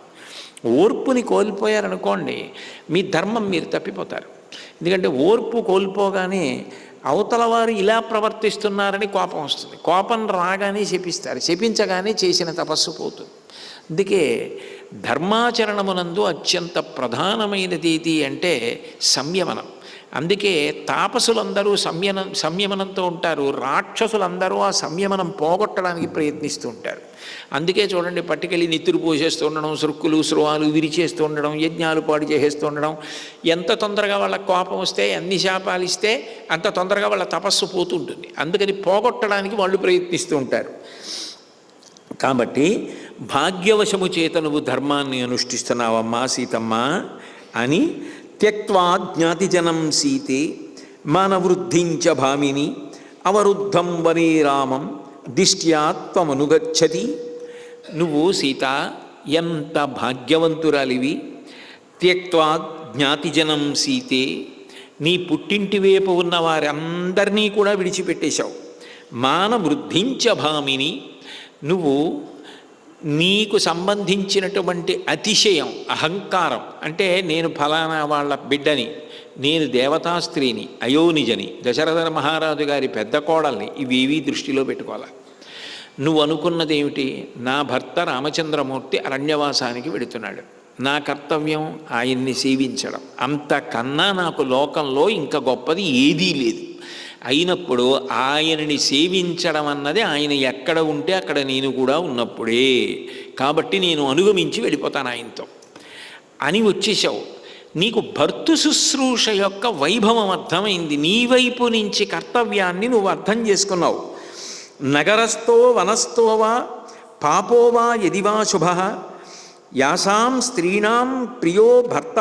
ఓర్పుని కోల్పోయారనుకోండి, మీ ధర్మం మీరు తప్పిపోతారు. ఎందుకంటే ఓర్పు కోల్పోగానే అవతల వారు ఇలా ప్రవర్తిస్తున్నారని కోపం వస్తుంది. కోపం రాగానే శపిస్తారు, శపించగానే చేసిన తపస్సు పోతుంది. అందుకే ధర్మాచరణమునందు అత్యంత ప్రధానమైనది ఏది అంటే సంయమనం. అందుకే తాపసులందరూ సంయమనంతో ఉంటారు, రాక్షసులందరూ ఆ సంయమనం పోగొట్టడానికి ప్రయత్నిస్తూ ఉంటారు. అందుకే చూడండి, పట్టుకెళ్ళి నెత్తురు పోసేస్తూ ఉండడం, సురుక్కులు స్రువాలు విరిచేస్తూ ఉండడం, యజ్ఞాలు పాడు చేసేస్తూ ఉండడం. ఎంత తొందరగా వాళ్ళ కోపం వస్తే, అన్ని శాపాలు ఇస్తే అంత తొందరగా వాళ్ళ తపస్సు పోతుంటుంది. అందుకని పోగొట్టడానికి వాళ్ళు ప్రయత్నిస్తూ ఉంటారు. కాబట్టి భాగ్యవశము చేత నువ్వు ధర్మాన్ని అనుష్ఠిస్తున్నావమ్మా సీతమ్మ అని త్యక్వా జ్ఞాతిజనం సీతే మానవృద్ధించ భామిని అవరుద్ధం వనే రామం దిష్ట్యా త్వమనుగచ్చతి. నువ్వు సీత ఎంత భాగ్యవంతురాలివి. త్యక్వా జ్ఞాతిజనం సీతే, నీ పుట్టింటి వైపు ఉన్న వారందరినీ కూడా విడిచిపెట్టేశావు. మానవృద్ధించ భామిని, నువ్వు నీకు సంబంధించినటువంటి అతిశయం, అహంకారం, అంటే నేను ఫలానా వాళ్ళ బిడ్డని, నేను దేవతా స్త్రీని, అయోనిజని, దశరథ మహారాజు గారి పెద్ద కోడల్ని, ఇవేవీ దృష్టిలో పెట్టుకోవాలి. నువ్వు అనుకున్నది ఏమిటి? నా భర్త రామచంద్రమూర్తి అరణ్యవాసానికి వెడుతున్నాడు, నా కర్తవ్యం ఆయన్ని సేవించడం, అంతకన్నా నాకు లోకంలో ఇంకా గొప్పది ఏదీ లేదు. అయినప్పుడు ఆయనని సేవించడం అన్నది ఆయన ఎక్కడ ఉంటే అక్కడ నేను కూడా ఉన్నప్పుడే, కాబట్టి నేను అనుగమించి వెళ్ళిపోతాను ఆయనతో అని వచ్చేసావు. నీకు భర్తృ శుశ్రూష యొక్క వైభవం అర్థమైంది. నీ వైపు నుంచి కర్తవ్యాన్ని నువ్వు అర్థం చేసుకున్నావు. నగరస్థో వనస్థోవా పాపోవా యదివా శుభ యాసాం స్త్రీణాం ప్రియో భర్త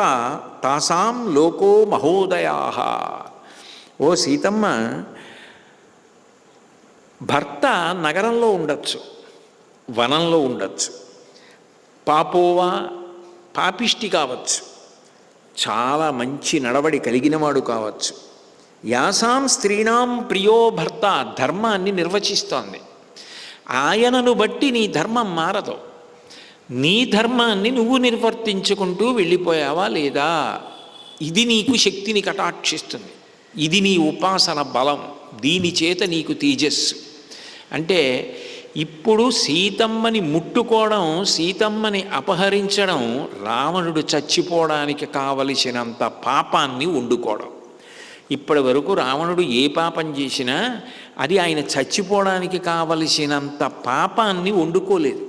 తాసాం లోకో మహోదయా. ఓ సీతమ్మ, భర్త నగరంలో ఉండొచ్చు, వనంలో ఉండొచ్చు, పాపోవా పాపిష్టి కావచ్చు, చాలా మంచి నడవడి కలిగినవాడు కావచ్చు. యాసాం స్త్రీణాం ప్రియో భర్త ధర్మాన్ని నిర్వచిస్తోంది. ఆయనను బట్టి నీ ధర్మం మారదు. నీ ధర్మాన్ని నువ్వు నిర్వర్తించుకుంటూ వెళ్ళిపోయావా లేదా, ఇది నీకు శక్తిని కటాక్షిస్తుంది. ఇది నీ ఉపాసన బలం, దీని చేత నీకు తేజస్సు. అంటే ఇప్పుడు సీతమ్మని ముట్టుకోవడం, సీతమ్మని అపహరించడం, రావణుడు చచ్చిపోవడానికి కావలసినంత పాపాన్ని వండుకోవడం. ఇప్పటి వరకు రావణుడు ఏ పాపం చేసినా అది ఆయన చచ్చిపోవడానికి కావలసినంత పాపాన్ని వండుకోలేదు.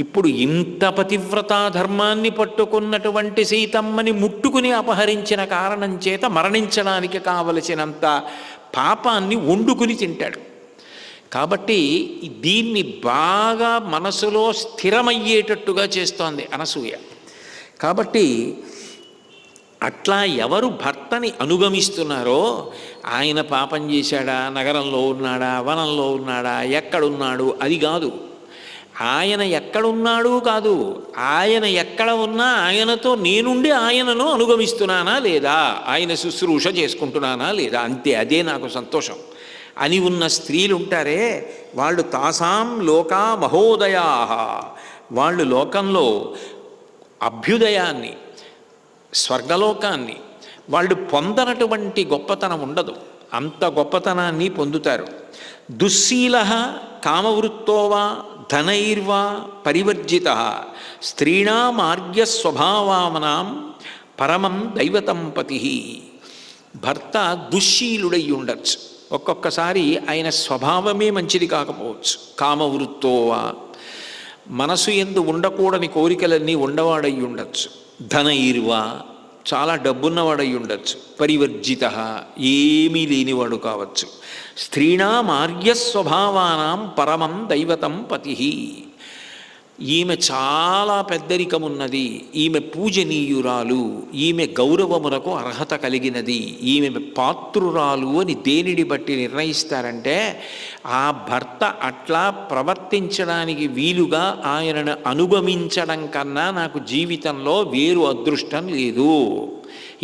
ఇప్పుడు ఇంత పతివ్రతా ధర్మాన్ని పట్టుకున్నటువంటి సీతమ్మని ముట్టుకుని అపహరించిన కారణం చేత మరణించడానికి కావలసినంత పాపాన్ని వండుకుని తింటాడు. కాబట్టి దీన్ని బాగా మనసులో స్థిరమయ్యేటట్టుగా చేస్తోంది అనసూయ. కాబట్టి అట్లా ఎవరు భర్తని అనుగమిస్తున్నారో, ఆయన పాపం చేశాడా, నగరంలో ఉన్నాడా, వనంలో ఉన్నాడా, ఎక్కడున్నాడు అది కాదు, ఆయన ఎక్కడున్నాడు కాదు, ఆయన ఎక్కడ ఉన్నా ఆయనతో నేనుండి ఆయనను అనుగమిస్తున్నానా లేదా, ఆయన శుశ్రూష చేసుకుంటున్నానా లేదా, అంతే, అదే నాకు సంతోషం అని ఉన్న స్త్రీలు ఉంటారే, వాళ్ళు తాసాం లోకా మహోదయా, వాళ్ళు లోకంలో అభ్యుదయాన్ని, స్వర్గలోకాన్ని వాళ్ళు పొందనటువంటి గొప్పతనం ఉండదు, అంత గొప్పతనాన్ని పొందుతారు. దుశ్శీల కామవృత్తోవా ధనైర్వా పరివర్జిత స్త్రీణామార్గ్య స్వభావామనాం పరమం దైవతం పతి. భర్త దుశ్శీలుడై ఉండొచ్చు, ఒక్కొక్కసారి ఆయన స్వభావమే మంచిది కాకపోవచ్చు. కామవృత్తోవా మనసు యందు ఉండకూడని కోరికలన్నీ ఉండవాడై ఉండొచ్చు. ధనైర్వా చాలా డబ్బున్నవాడై ఉండొచ్చు. పరివర్జిత ఏమీ లేనివాడు కావచ్చు. స్త్రీణామార్గ్య స్వభావానాం పరమం దైవతం పతి. ఈమె చాలా పెద్దరికమున్నది, ఈమె పూజనీయురాలు, ఈమె గౌరవమునకు అర్హత కలిగినది, ఈమె పాత్రురాలు అని దేనిని బట్టి నిర్ణయిస్తారంటే, ఆ భర్త అట్లా ప్రవర్తించడానికి వీలుగా ఆయనను అనుగమించడం కన్నా నాకు జీవితంలో వేరు అదృష్టం లేదు,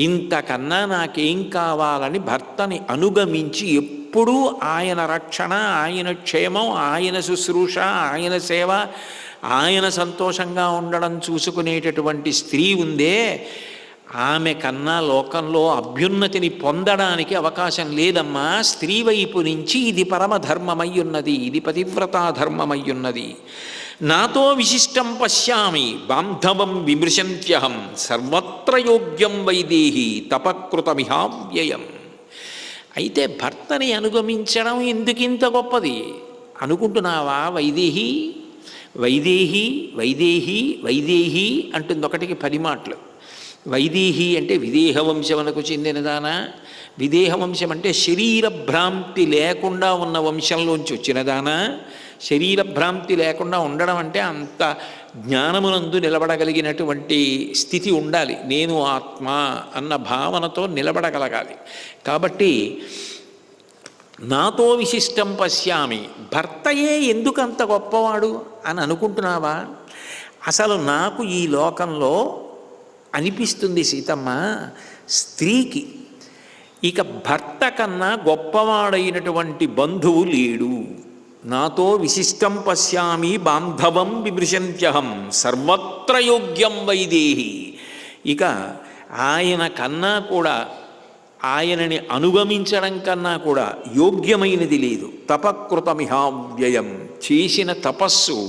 ఇంతకన్నా నాకేం కావాలని భర్తని అనుగమించి ఎప్పుడూ ఆయన రక్షణ, ఆయన క్షేమం, ఆయన శుశ్రూష, ఆయన సేవ, ఆయన సంతోషంగా ఉండడం చూసుకునేటటువంటి స్త్రీ ఉందే, ఆమె కన్నా లోకంలో అభ్యున్నతిని పొందడానికి అవకాశం లేదమ్మా. స్త్రీ వైపు నుంచి ఇది పరమధర్మమయ్యున్నది, ఇది పతివ్రతా ధర్మమయ్యున్నది. నాతో విశిష్టం పశ్యామి బాంధవం విమృశంత్యహం సర్వత్ర యోగ్యం వైదేహి తపకృతమిహావ్యయం. అయితే భర్తని అనుగమించడం ఎందుకింత గొప్పది అనుకుంటున్నావా? వైదేహి వైదేహి వైదేహి వైదేహి అంటుంది ఒకటికి 10 మాటలు. వైదేహి అంటే విదేహ వంశమునకు చెందినదానా? విదేహ వంశం అంటే శరీర భ్రాంతి లేకుండా ఉన్న వంశంలోంచి వచ్చినదానా? శరీర భ్రాంతి లేకుండా ఉండడం అంటే అంత జ్ఞానమునందు నిలబడగలిగినటువంటి స్థితి ఉండాలి. నేను ఆత్మ అన్న భావనతో నిలబడగలగాలి. కాబట్టి నాతో విశిష్టం పశ్యామి, భర్తయే ఎందుకంత గొప్పవాడు అని అనుకుంటున్నావా? అసలు నాకు ఈ లోకంలో అనిపిస్తుంది సీతమ్మ, స్త్రీకి ఇక భర్త కన్నా గొప్పవాడైనటువంటి బంధువు లేడు. నాతో విశిష్టం పశ్యామి బాంధవం విమృశంత్యహం సర్వత్ర యోగ్యం వైదేహి. ఇక ఆయన కన్నా కూడా, ఆయనని అనుగమించడం కన్నా కూడా యోగ్యమైనది లేదు. తపకృతమిహావ్యయం, చేసిన తపస్సు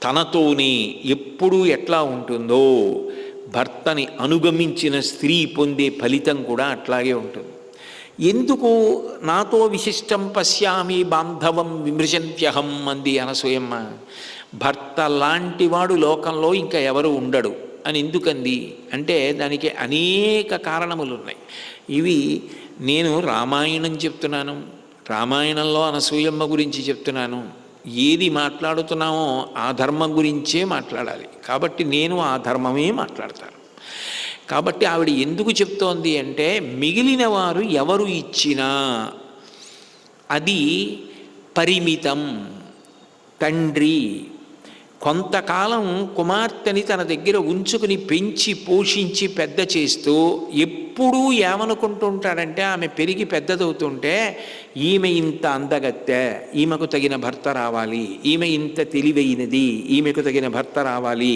తనతోనే ఎప్పుడూ ఎట్లా ఉంటుందో భర్తని అనుగమించిన స్త్రీ పొందే ఫలితం కూడా అట్లాగే ఉంటుంది. ఎందుకు నాతో విశిష్టం పశ్యామి బాంధవం విమృశంత్యహం అంది అనసూయమ్మ? భర్త లాంటివాడు లోకంలో ఇంకా ఎవరు ఉండడు అని ఎందుకంది అంటే దానికి అనేక కారణములు ఉన్నాయి. ఇవి నేను రామాయణం చెప్తున్నాను, రామాయణంలో అనసూయమ్మ గురించి చెప్తున్నాను. ఏది మాట్లాడుతున్నామో ఆ ధర్మం గురించే మాట్లాడాలి. కాబట్టి నేను ఆ ధర్మమే మాట్లాడతాను. కాబట్టి ఆవిడ ఎందుకు చెప్తోంది అంటే మిగిలిన వారు ఎవరు ఇచ్చినా అది పరిమితం. తండ్రి కొంతకాలం కుమార్తెని తన దగ్గర ఉంచుకుని పెంచి పోషించి పెద్ద చేస్తూ ఎప్పుడూ ఏమనుకుంటూ ఉంటాడంటే ఆమె పెరిగి పెద్దదవుతుంటే ఈమె ఇంత అందగత్తె, ఈమెకు తగిన భర్త రావాలి, ఈమె ఇంత తెలివైనది, ఈమెకు తగిన భర్త రావాలి,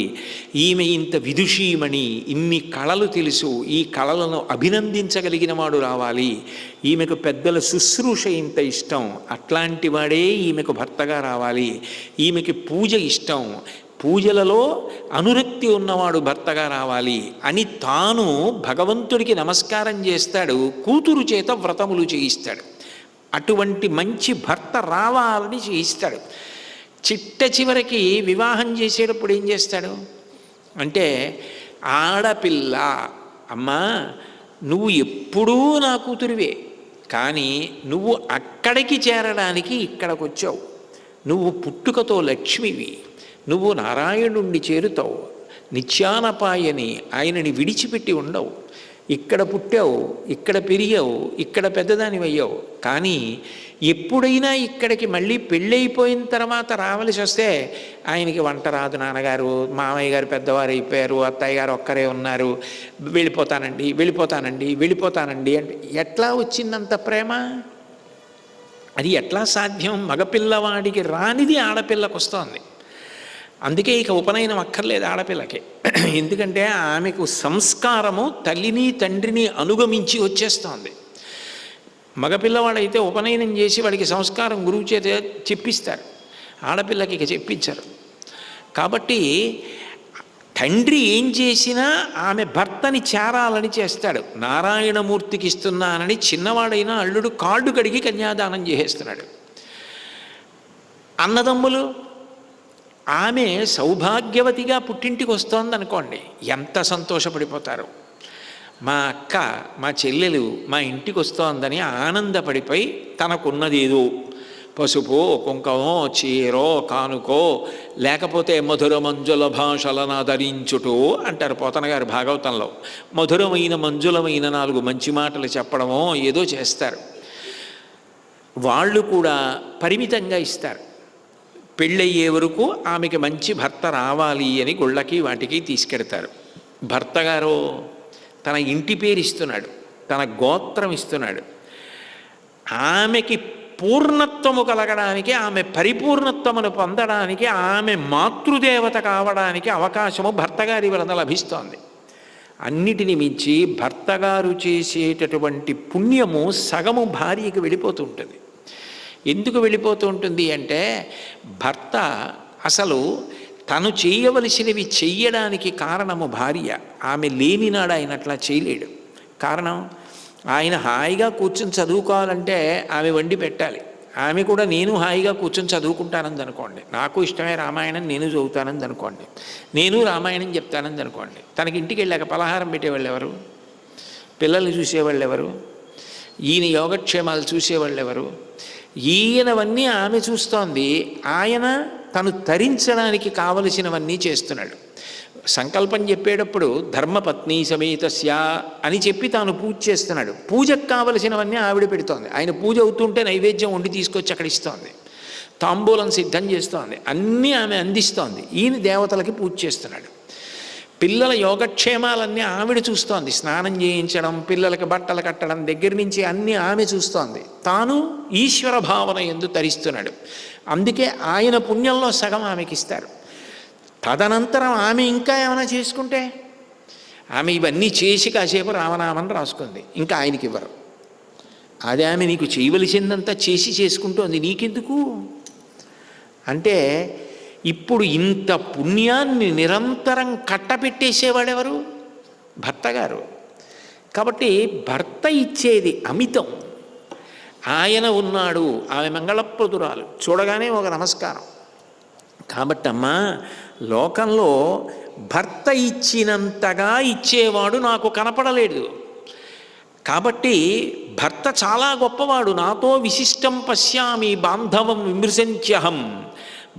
ఈమె ఇంత విదుషీమణి, ఇన్ని కళలు తెలుసు, ఈ కళలను అభినందించగలిగిన వాడు రావాలి, ఈమెకు పెద్దల శుశ్రూష ఇంత ఇష్టం, అట్లాంటి వాడే ఈమెకు భర్తగా రావాలి, ఈమెకి పూజ ఇష్టం, పూజలలో అనురక్తి ఉన్నవాడు భర్తగా రావాలి అని తాను భగవంతుడికి నమస్కారం చేస్తాడు. కూతురు చేత వ్రతములు చేయిస్తాడు. అటువంటి మంచి భర్త రావాలని చేయిస్తాడు. చిట్ట చివరికి వివాహం చేసేటప్పుడు ఏం చేస్తాడు అంటే ఆడపిల్ల, అమ్మా నువ్వు ఎప్పుడూ నా కూతురివే, కానీ నువ్వు అక్కడికి చేరడానికి ఇక్కడికి వచ్చావు. నువ్వు పుట్టుకతో లక్ష్మివి, నువ్వు నారాయణుణ్ణి చేరుతావు, నిత్యానపాయని ఆయనని విడిచిపెట్టి ఉండవు. ఇక్కడ పుట్టావు, ఇక్కడ పెరిగావు, ఇక్కడ పెద్దదానివయ్యావు. కానీ ఎప్పుడైనా ఇక్కడికి మళ్ళీ పెళ్ళైపోయిన తర్వాత రావలసి వస్తే ఆయనకి వంట రాదు నాన్నగారు, మామయ్య గారు పెద్దవారు అయిపోయారు, అత్తయ్య గారు ఒక్కరే ఉన్నారు, వెళ్ళిపోతానండి వెళ్ళిపోతానండి వెళ్ళిపోతానండి అంటే ఎట్లా వచ్చిందంత ప్రేమ? అది ఎట్లా సాధ్యం? మగపిల్లవాడికి రానిది ఆడపిల్లకు వస్తోంది. అందుకే ఇక ఉపనయనం అక్కర్లేదు ఆడపిల్లకి. ఎందుకంటే ఆమెకు సంస్కారము తల్లిని తండ్రిని అనుగమించి వచ్చేస్తోంది. మగపిల్లవాడైతే ఉపనయనం చేసి వాడికి సంస్కారం గురువు చేత చెప్పిస్తారు, ఆడపిల్లకి ఇక చెప్పించరు. కాబట్టి తండ్రి ఏం చేసినా ఆమె భర్తని చేరాలని చేస్తాడు. నారాయణమూర్తికి ఇస్తున్నానని చిన్నవాడైనా అల్లుడు కాళ్ళు కడిగి కన్యాదానం చేసేస్తున్నాడు. అన్నదమ్ములు, ఆమె సౌభాగ్యవతిగా పుట్టింటికి వస్తోందనుకోండి, ఎంత సంతోషపడిపోతారు. మా అక్క మా చెల్లెలు మా ఇంటికి వస్తోందని ఆనందపడిపోయి తనకున్నదేదో పసుపో కుంకమో చీరో కానుకో లేకపోతే మధుర మంజుల భాషలను ఆదరించుటో అంటారు పోతన గారు భాగవతంలో. మధురమైన మంజులమైన 4 మంచి మాటలు చెప్పడమో ఏదో చేస్తారు. వాళ్ళు కూడా పరిమితంగా ఇస్తారు. పెళ్ళయ్యే వరకు ఆమెకి మంచి భర్త రావాలి అని గుళ్ళకి వాటికి తీసుకెడతారు. భర్తగారు తన ఇంటి పేరు ఇస్తున్నాడు, తన గోత్రం ఇస్తున్నాడు. ఆమెకి పూర్ణత్వము కలగడానికి, ఆమె పరిపూర్ణత్వమును పొందడానికి, ఆమె మాతృదేవత కావడానికి అవకాశము భర్తగారి వలన లభిస్తోంది. అన్నిటిని మించి భర్తగారు చేసేటటువంటి పుణ్యము సగము భార్యకి వెళ్ళిపోతూ ఉంటుంది. ఎందుకు వెళ్ళిపోతూ ఉంటుంది అంటే భర్త అసలు తను చేయవలసినవి చెయ్యడానికి కారణము భార్య. ఆమె లేనినాడు ఆయన అట్లా చేయలేడు. కారణం, ఆయన హాయిగా కూర్చొని చదువుకోవాలంటే ఆమె వండి పెట్టాలి. ఆమె కూడా నేను హాయిగా కూర్చొని చదువుకుంటానని అనుకోండి, నాకు ఇష్టమే రామాయణం నేను చదువుతానని అనుకోండి, నేను రామాయణం చెప్తానని అనుకోండి. తనకి ఇంటికి వెళ్ళాక పలహారం పెట్టేవాళ్ళు ఎవరు? పిల్లల్ని చూసేవాళ్ళు ఎవరు? ఈయన యోగక్షేమాలు చూసేవాళ్ళు ఎవరు? ఈయనవన్నీ ఆమె చూస్తోంది. ఆయన తను తరించడానికి కావలసినవన్నీ చేస్తున్నాడు. సంకల్పం చెప్పేటప్పుడు ధర్మపత్ని సమేతస్య అని చెప్పి తాను పూజ చేస్తున్నాడు. పూజకు కావలసినవన్నీ ఆవిడ పెడుతోంది. ఆయన పూజ అవుతుంటే నైవేద్యం వండి తీసుకొచ్చి అక్కడ ఇస్తోంది, తాంబూలం సిద్ధం చేస్తోంది, అన్నీ ఆమె అందిస్తోంది. ఈయన దేవతలకి పూజ చేస్తున్నాడు. పిల్లల యోగక్షేమాలన్నీ ఆవిడ చూస్తోంది. స్నానం చేయించడం, పిల్లలకి బట్టలు కట్టడం దగ్గర నుంచి అన్నీ ఆమె చూస్తోంది. తాను ఈశ్వర భావన యందు తరిస్తున్నాడు. అందుకే ఆయన పుణ్యంలో సగం ఆమెకి ఇస్తారు. తదనంతరం ఆమె ఇంకా ఏమైనా చేసుకుంటే, ఆమె ఇవన్నీ చేసి కాసేపు రామనామని రాసుకుంది, ఇంకా ఆయనకి ఇవ్వరు. అది ఆమె నీకు చేయవలసిందంతా చేసి చేసుకుంటోంది, నీకెందుకు అంటే ఇప్పుడు ఇంత పుణ్యాన్ని నిరంతరం కట్టపెట్టేసేవాడెవరు? భర్త గారు. కాబట్టి భర్త ఇచ్చేది అమితం. ఆయన ఉన్నాడు, ఆమె మంగళప్రదురాలు, చూడగానే ఒక నమస్కారం. కాబట్టి అమ్మా, లోకంలో భర్త ఇచ్చినంతగా ఇచ్చేవాడు నాకు కనపడలేడు. కాబట్టి భర్త చాలా గొప్పవాడు. నాతో విశిష్టం పశ్యామి బాంధవం విమృశంత్యహం.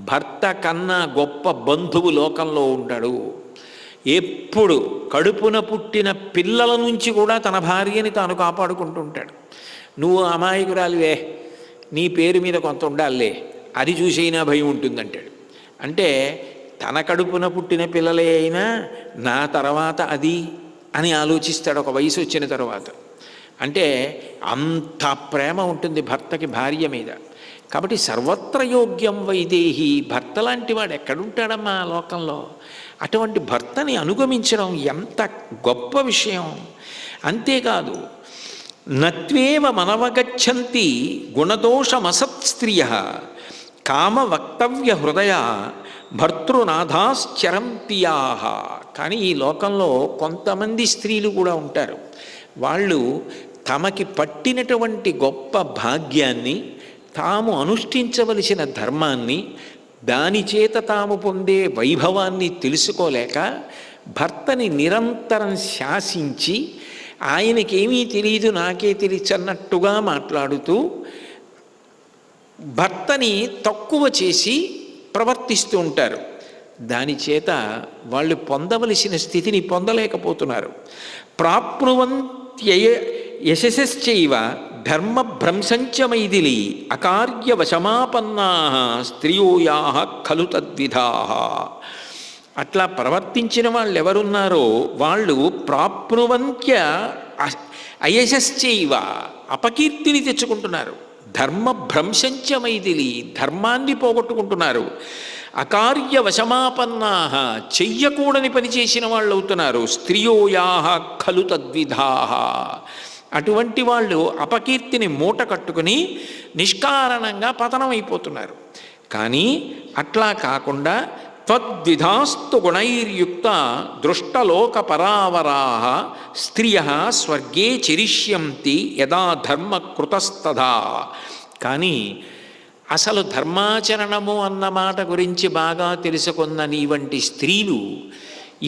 భర్త కన్నా గొప్ప బంధువు లోకంలో ఉంటాడు. ఎప్పుడు కడుపున పుట్టిన పిల్లల నుంచి కూడా తన భార్యని తాను కాపాడుకుంటూ ఉంటాడు. నువ్వు అమాయకురాలివే, నీ పేరు మీద కొంత ఉండాలే, అది చూసైనా భయం ఉంటుందంటాడు. అంటే తన కడుపున పుట్టిన పిల్లలే అయినా నా తర్వాత అది అని ఆలోచిస్తాడు ఒక వయసు వచ్చిన తర్వాత. అంటే అంత ప్రేమ ఉంటుంది భర్తకి భార్య మీద. కాబట్టి సర్వత్ర యోగ్యం వైదేహి. భర్త లాంటి వాడు ఎక్కడుంటాడమ్మా లోకంలో? అటువంటి భర్తని అనుగమించడం ఎంత గొప్ప విషయం. అంతేకాదు, నత్వేవ మనవగచ్చంతి గుణదోషమసత్స్త్రియ కామ వక్తవ్య హృదయ భర్తృనాథాశ్చరంతియాహ. కానీ ఈ లోకంలో కొంతమంది స్త్రీలు కూడా ఉంటారు. వాళ్ళు తమకి పట్టినటువంటి గొప్ప భాగ్యాన్ని, తాము అనుష్ఠించవలసిన ధర్మాన్ని, దాని చేత తాము పొందే వైభవాన్ని తెలుసుకోలేక భర్తని నిరంతరం శాసించి, ఆయనకేమీ తెలియదు నాకే తెలియదు అన్నట్టుగా మాట్లాడుతూ భర్తని తక్కువ చేసి ప్రవర్తిస్తూ ఉంటారు. దానిచేత వాళ్ళు పొందవలసిన స్థితిని పొందలేకపోతున్నారు. ప్రాప్నువంత్యయ యశశ్చైవ ధర్మభ్రంశంచ మైథిలి అకార్యవశమాపన్నా స్త్రియోయా ఖలు తద్విధా. అట్లా ప్రవర్తించిన వాళ్ళు ఎవరున్నారో వాళ్ళు ప్రాప్నువంత్య అయశశ్చైవ అపకీర్తిని తెచ్చుకుంటున్నారు. ధర్మభ్రంశంచ మైథిలి ధర్మాన్ని పోగొట్టుకుంటున్నారు. అకార్యవశమాపన్నా చెయ్యకూడని పని చేసిన వాళ్ళు అవుతున్నారు. స్త్రియోయా ఖలు తద్విధా. అటువంటి వాళ్ళు అపకీర్తిని మూట కట్టుకుని నిష్కారణంగా పతనం అయిపోతున్నారు. కానీ అట్లా కాకుండా త్వద్విధాస్తు గుణైర్యుక్త దృష్టలోక పరావరా స్త్రియ స్వర్గే చరిష్యంతి యదా ధర్మకృతస్తదా. కానీ అసలు ధర్మాచరణము అన్న మాట గురించి బాగా తెలుసుకున్న నీ వంటి స్త్రీలు,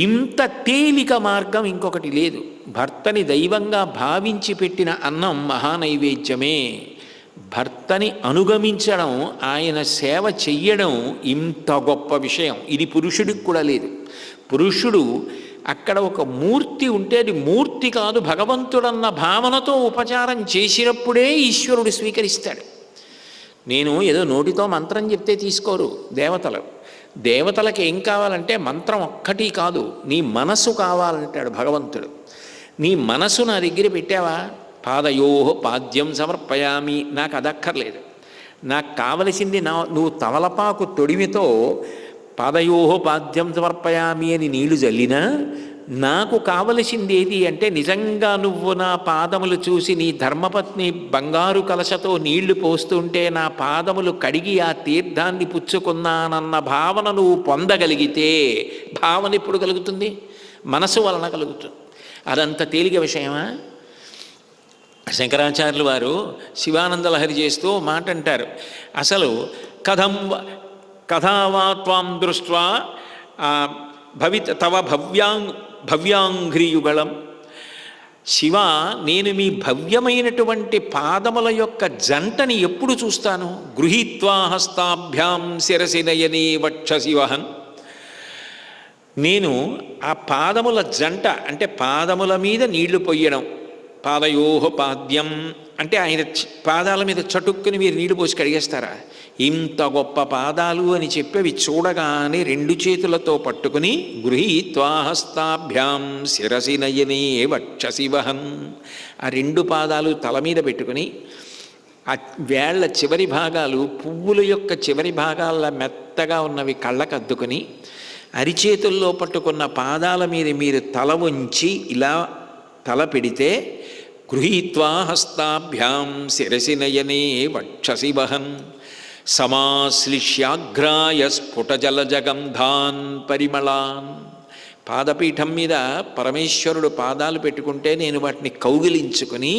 ఇంత తేలిక మార్గం ఇంకొకటి లేదు. భర్తని దైవంగా భావించి పెట్టిన అన్నం మహానైవేద్యమే. భర్తని అనుగమించడం, ఆయన సేవ చెయ్యడం ఇంత గొప్ప విషయం. ఇది పురుషుడికి కూడా లేదు. పురుషుడు అక్కడ ఒక మూర్తి ఉంటే అది మూర్తి కాదు, భగవంతుడన్న భావనతో ఉపచారం చేసినప్పుడే ఈశ్వరుడు స్వీకరిస్తాడు. నేను ఏదో నోటితో మంత్రం చెప్తే తీసుకోరు దేవతలు. దేవతలకు ఏం కావాలంటే మంత్రం ఒక్కటి కాదు, నీ మనసు కావాలంటాడు భగవంతుడు. నీ మనసు నా దగ్గర పెట్టావా, పాదయో పాద్యం సమర్పయామి, నాకు అదక్కర్లేదు. నాకు కావలసింది నువ్వు తమలపాకు తొడిమితో పాదయో పాద్యం సమర్పయామి అని నీళ్లు జల్లినా నాకు కావలసింది ఏది అంటే నిజంగా నువ్వు నా పాదములు చూసి నీ ధర్మపత్ని బంగారు కలశతో నీళ్లు పోస్తుంటే నా పాదములు కడిగి ఆ తీర్థాన్ని పుచ్చుకున్నానన్న భావన నువ్వు పొందగలిగితే, భావన ఎప్పుడు కలుగుతుంది? మనసు వలన కలుగుతుంది. అదంత తేలిక విషయమా? శంకరాచార్యులు వారు శివానందలహరి చేస్తూ మాట అంటారు, అసలు కథావా త్వాం దృష్ట్వా తవ భవ్యాంఘ్రియుగళం. శివ, నేను మీ భవ్యమైనటువంటి పాదముల యొక్క జంటని ఎప్పుడు చూస్తాను? గృహీత్వా హస్తాభ్యాం శిరసి నయనే వక్షశివహన్. నేను ఆ పాదముల జంట అంటే పాదముల మీద నీళ్లు పొయ్యడం, పాదయోహ పాద్యం అంటే ఆయన పాదాల మీద చటుక్కుని మీరు నీళ్లు పోసి కడిగేస్తారా? ఇంత గొప్ప పాదాలు అని చెప్పి చూడగానే రెండు చేతులతో పట్టుకుని గృహీత్వా హస్తాభ్యాం శిరసి నయనే వక్షశివహన్, ఆ రెండు పాదాలు తల మీద పెట్టుకుని ఆ వేళ్ల చివరి భాగాలు పువ్వుల యొక్క చివరి భాగాల మెత్తగా ఉన్నవి కళ్ళకద్దుకుని అరిచేతుల్లో పట్టుకున్న పాదాల మీద మీరు తల ఉంచి ఇలా తల పెడితే గృహీత్వా హస్తాభ్యాం శిరసి నయనే వక్షశివహన్ సమాశ్లిష్యాఘ్రాయ స్ఫుటజలజగంధాన్ పరిమళాన్. పాదపీఠం మీద పరమేశ్వరుడు పాదాలు పెట్టుకుంటే నేను వాటిని కౌగిలించుకుని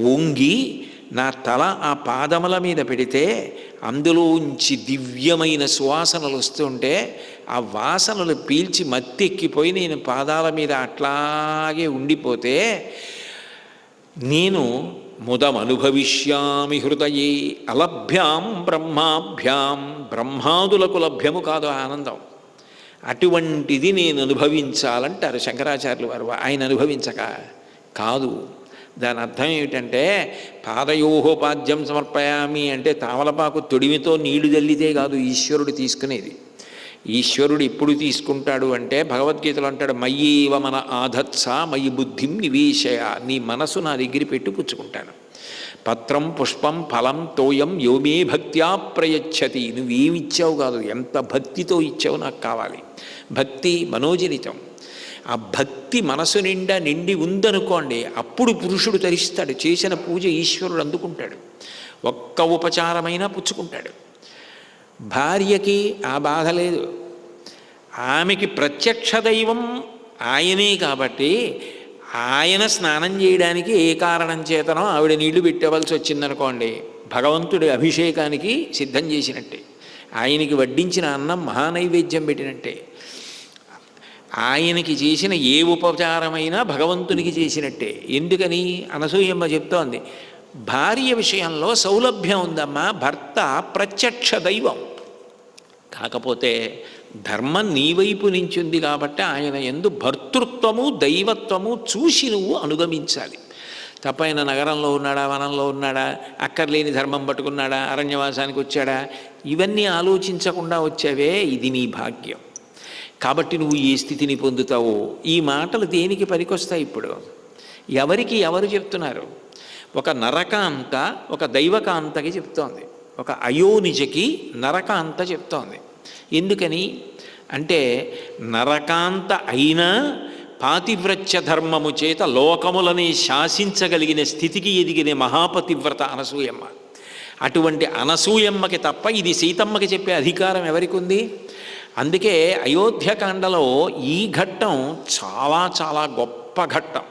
వంగి నా తల ఆ పాదముల మీద పెడితే అందులోంచి దివ్యమైన సువాసనలు వస్తుంటే ఆ వాసనలు పీల్చి మత్తెక్కిపోయి నేను పాదాల మీద అట్లాగే ఉండిపోతే నేను ముదమనుభవిష్యామి హృదయే అలభ్యాం బ్రహ్మాభ్యాం. బ్రహ్మాదులకు లభ్యము కాదు ఆనందం, అటువంటిది నేను అనుభవించాలంటారు శంకరాచార్యులు వారు. ఆయన అనుభవించక కాదు. దాని అర్థం ఏమిటంటే పాదయోహోపాద్యం సమర్పయామి అంటే తామలపాకు తొడిమితో నీళ్లు జల్లితే కాదు ఈశ్వరుడు తీసుకునేది. ఈశ్వరుడు ఎప్పుడు తీసుకుంటాడు అంటే భగవద్గీతలో అంటాడు, మయ్యేవ మన ఆధత్స మయి బుద్ధిం నివేశయ. నీ మనసు నా దగ్గర పెట్టి పుచ్చుకుంటాను. పత్రం పుష్పం ఫలం తోయం యోమే భక్త్యా ప్రయచ్చతి. నువ్వేమిచ్చావు కాదు, ఎంత భక్తితో ఇచ్చావు నాకు కావాలి. భక్తి మనోజనితం. ఆ భక్తి మనసు నిండా నిండి ఉందనుకోండి, అప్పుడు పురుషుడు తరిస్తాడు. చేసిన పూజ ఈశ్వరుడు అందుకుంటాడు, ఒక్క ఉపచారమైనా పుచ్చుకుంటాడు. భార్యకి ఆ బాధ లేదు, ఆమెకి ప్రత్యక్ష దైవం ఆయనే కాబట్టి ఆయన స్నానం చేయడానికి ఏ కారణం చేతనో ఆవిడ నీళ్లు పెట్టవలసి వచ్చిందనుకోండి, భగవంతుడి అభిషేకానికి సిద్ధం చేసినట్టే, ఆయనకి వడ్డించిన అన్నం మహానైవేద్యం పెట్టినట్టే, ఆయనకి చేసిన ఏ ఉపచారమైనా భగవంతునికి చేసినట్టే. ఎందుకని అనసూయమ్మ చెప్తోంది, భార్య విషయంలో సౌలభ్యం ఉందమ్మా, భర్త ప్రత్యక్ష దైవం. కాకపోతే ధర్మం నీ వైపు నుంచి ఉంది కాబట్టి ఆయన యందు భర్తృత్వము దైవత్వము చూసి నువ్వు అనుగమించాలి. తప్ప ఆయన నగరంలో ఉన్నాడా, వనంలో ఉన్నాడా, అక్కర్లేని ధర్మం పట్టుకున్నాడా, అరణ్యవాసానికి వచ్చాడా, ఇవన్నీ ఆలోచించకుండా వచ్చావే, ఇది నీ భాగ్యం. కాబట్టి నువ్వు ఏ స్థితిని పొందుతావో. ఈ మాటలు దేనికి పనికొస్తాయి? ఇప్పుడు ఎవరికి ఎవరు చెప్తున్నారు? ఒక నరకాంత ఒక దైవకాంతకి చెప్తోంది, ఒక అయోనిజకి నరకాంత చెప్తోంది. ఎందుకని అంటే నరకాంత అయినా పాతివ్రత్య ధర్మము చేత లోకములని శాసించగలిగిన స్థితికి ఎదిగిన మహాపతివ్రత అనసూయమ్మ. అటువంటి అనసూయమ్మకి తప్ప ఇది సీతమ్మకి చెప్పే అధికారం ఎవరికి ఉంది? అందుకే అయోధ్యకాండలో ఈ ఘట్టం చాలా చాలా గొప్ప ఘట్టం.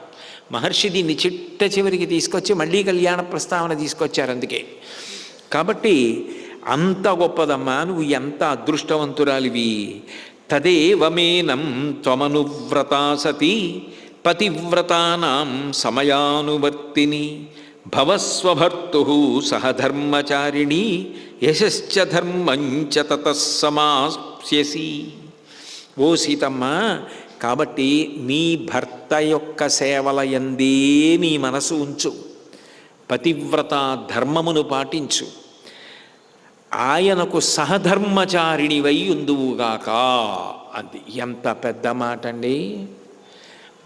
మహర్షి దీన్ని చిట్ట చివరికి తీసుకొచ్చి మళ్ళీ కళ్యాణ ప్రస్తావన తీసుకొచ్చారు. అందుకే కాబట్టి అంత గొప్పదమ్మా, నువ్వు ఎంత అదృష్టవంతురాలివి. తదేవమేనం త్వమనువ్రతా సతి పతివ్రతానాం సమయానువర్తిని భవస్వభర్తు సహధర్మచారిణి యశశ్చ ధర్మంచ తతస్సమాస్యసి. ఓ సీతమ్మ, కాబట్టి నీ భర్త యొక్క సేవల యందే నీ మనసు ఉంచు, పతివ్రత ధర్మమును పాటించు, ఆయనకు సహధర్మచారిణివై ఉందువుగాక. అది ఎంత పెద్ద మాట అండి.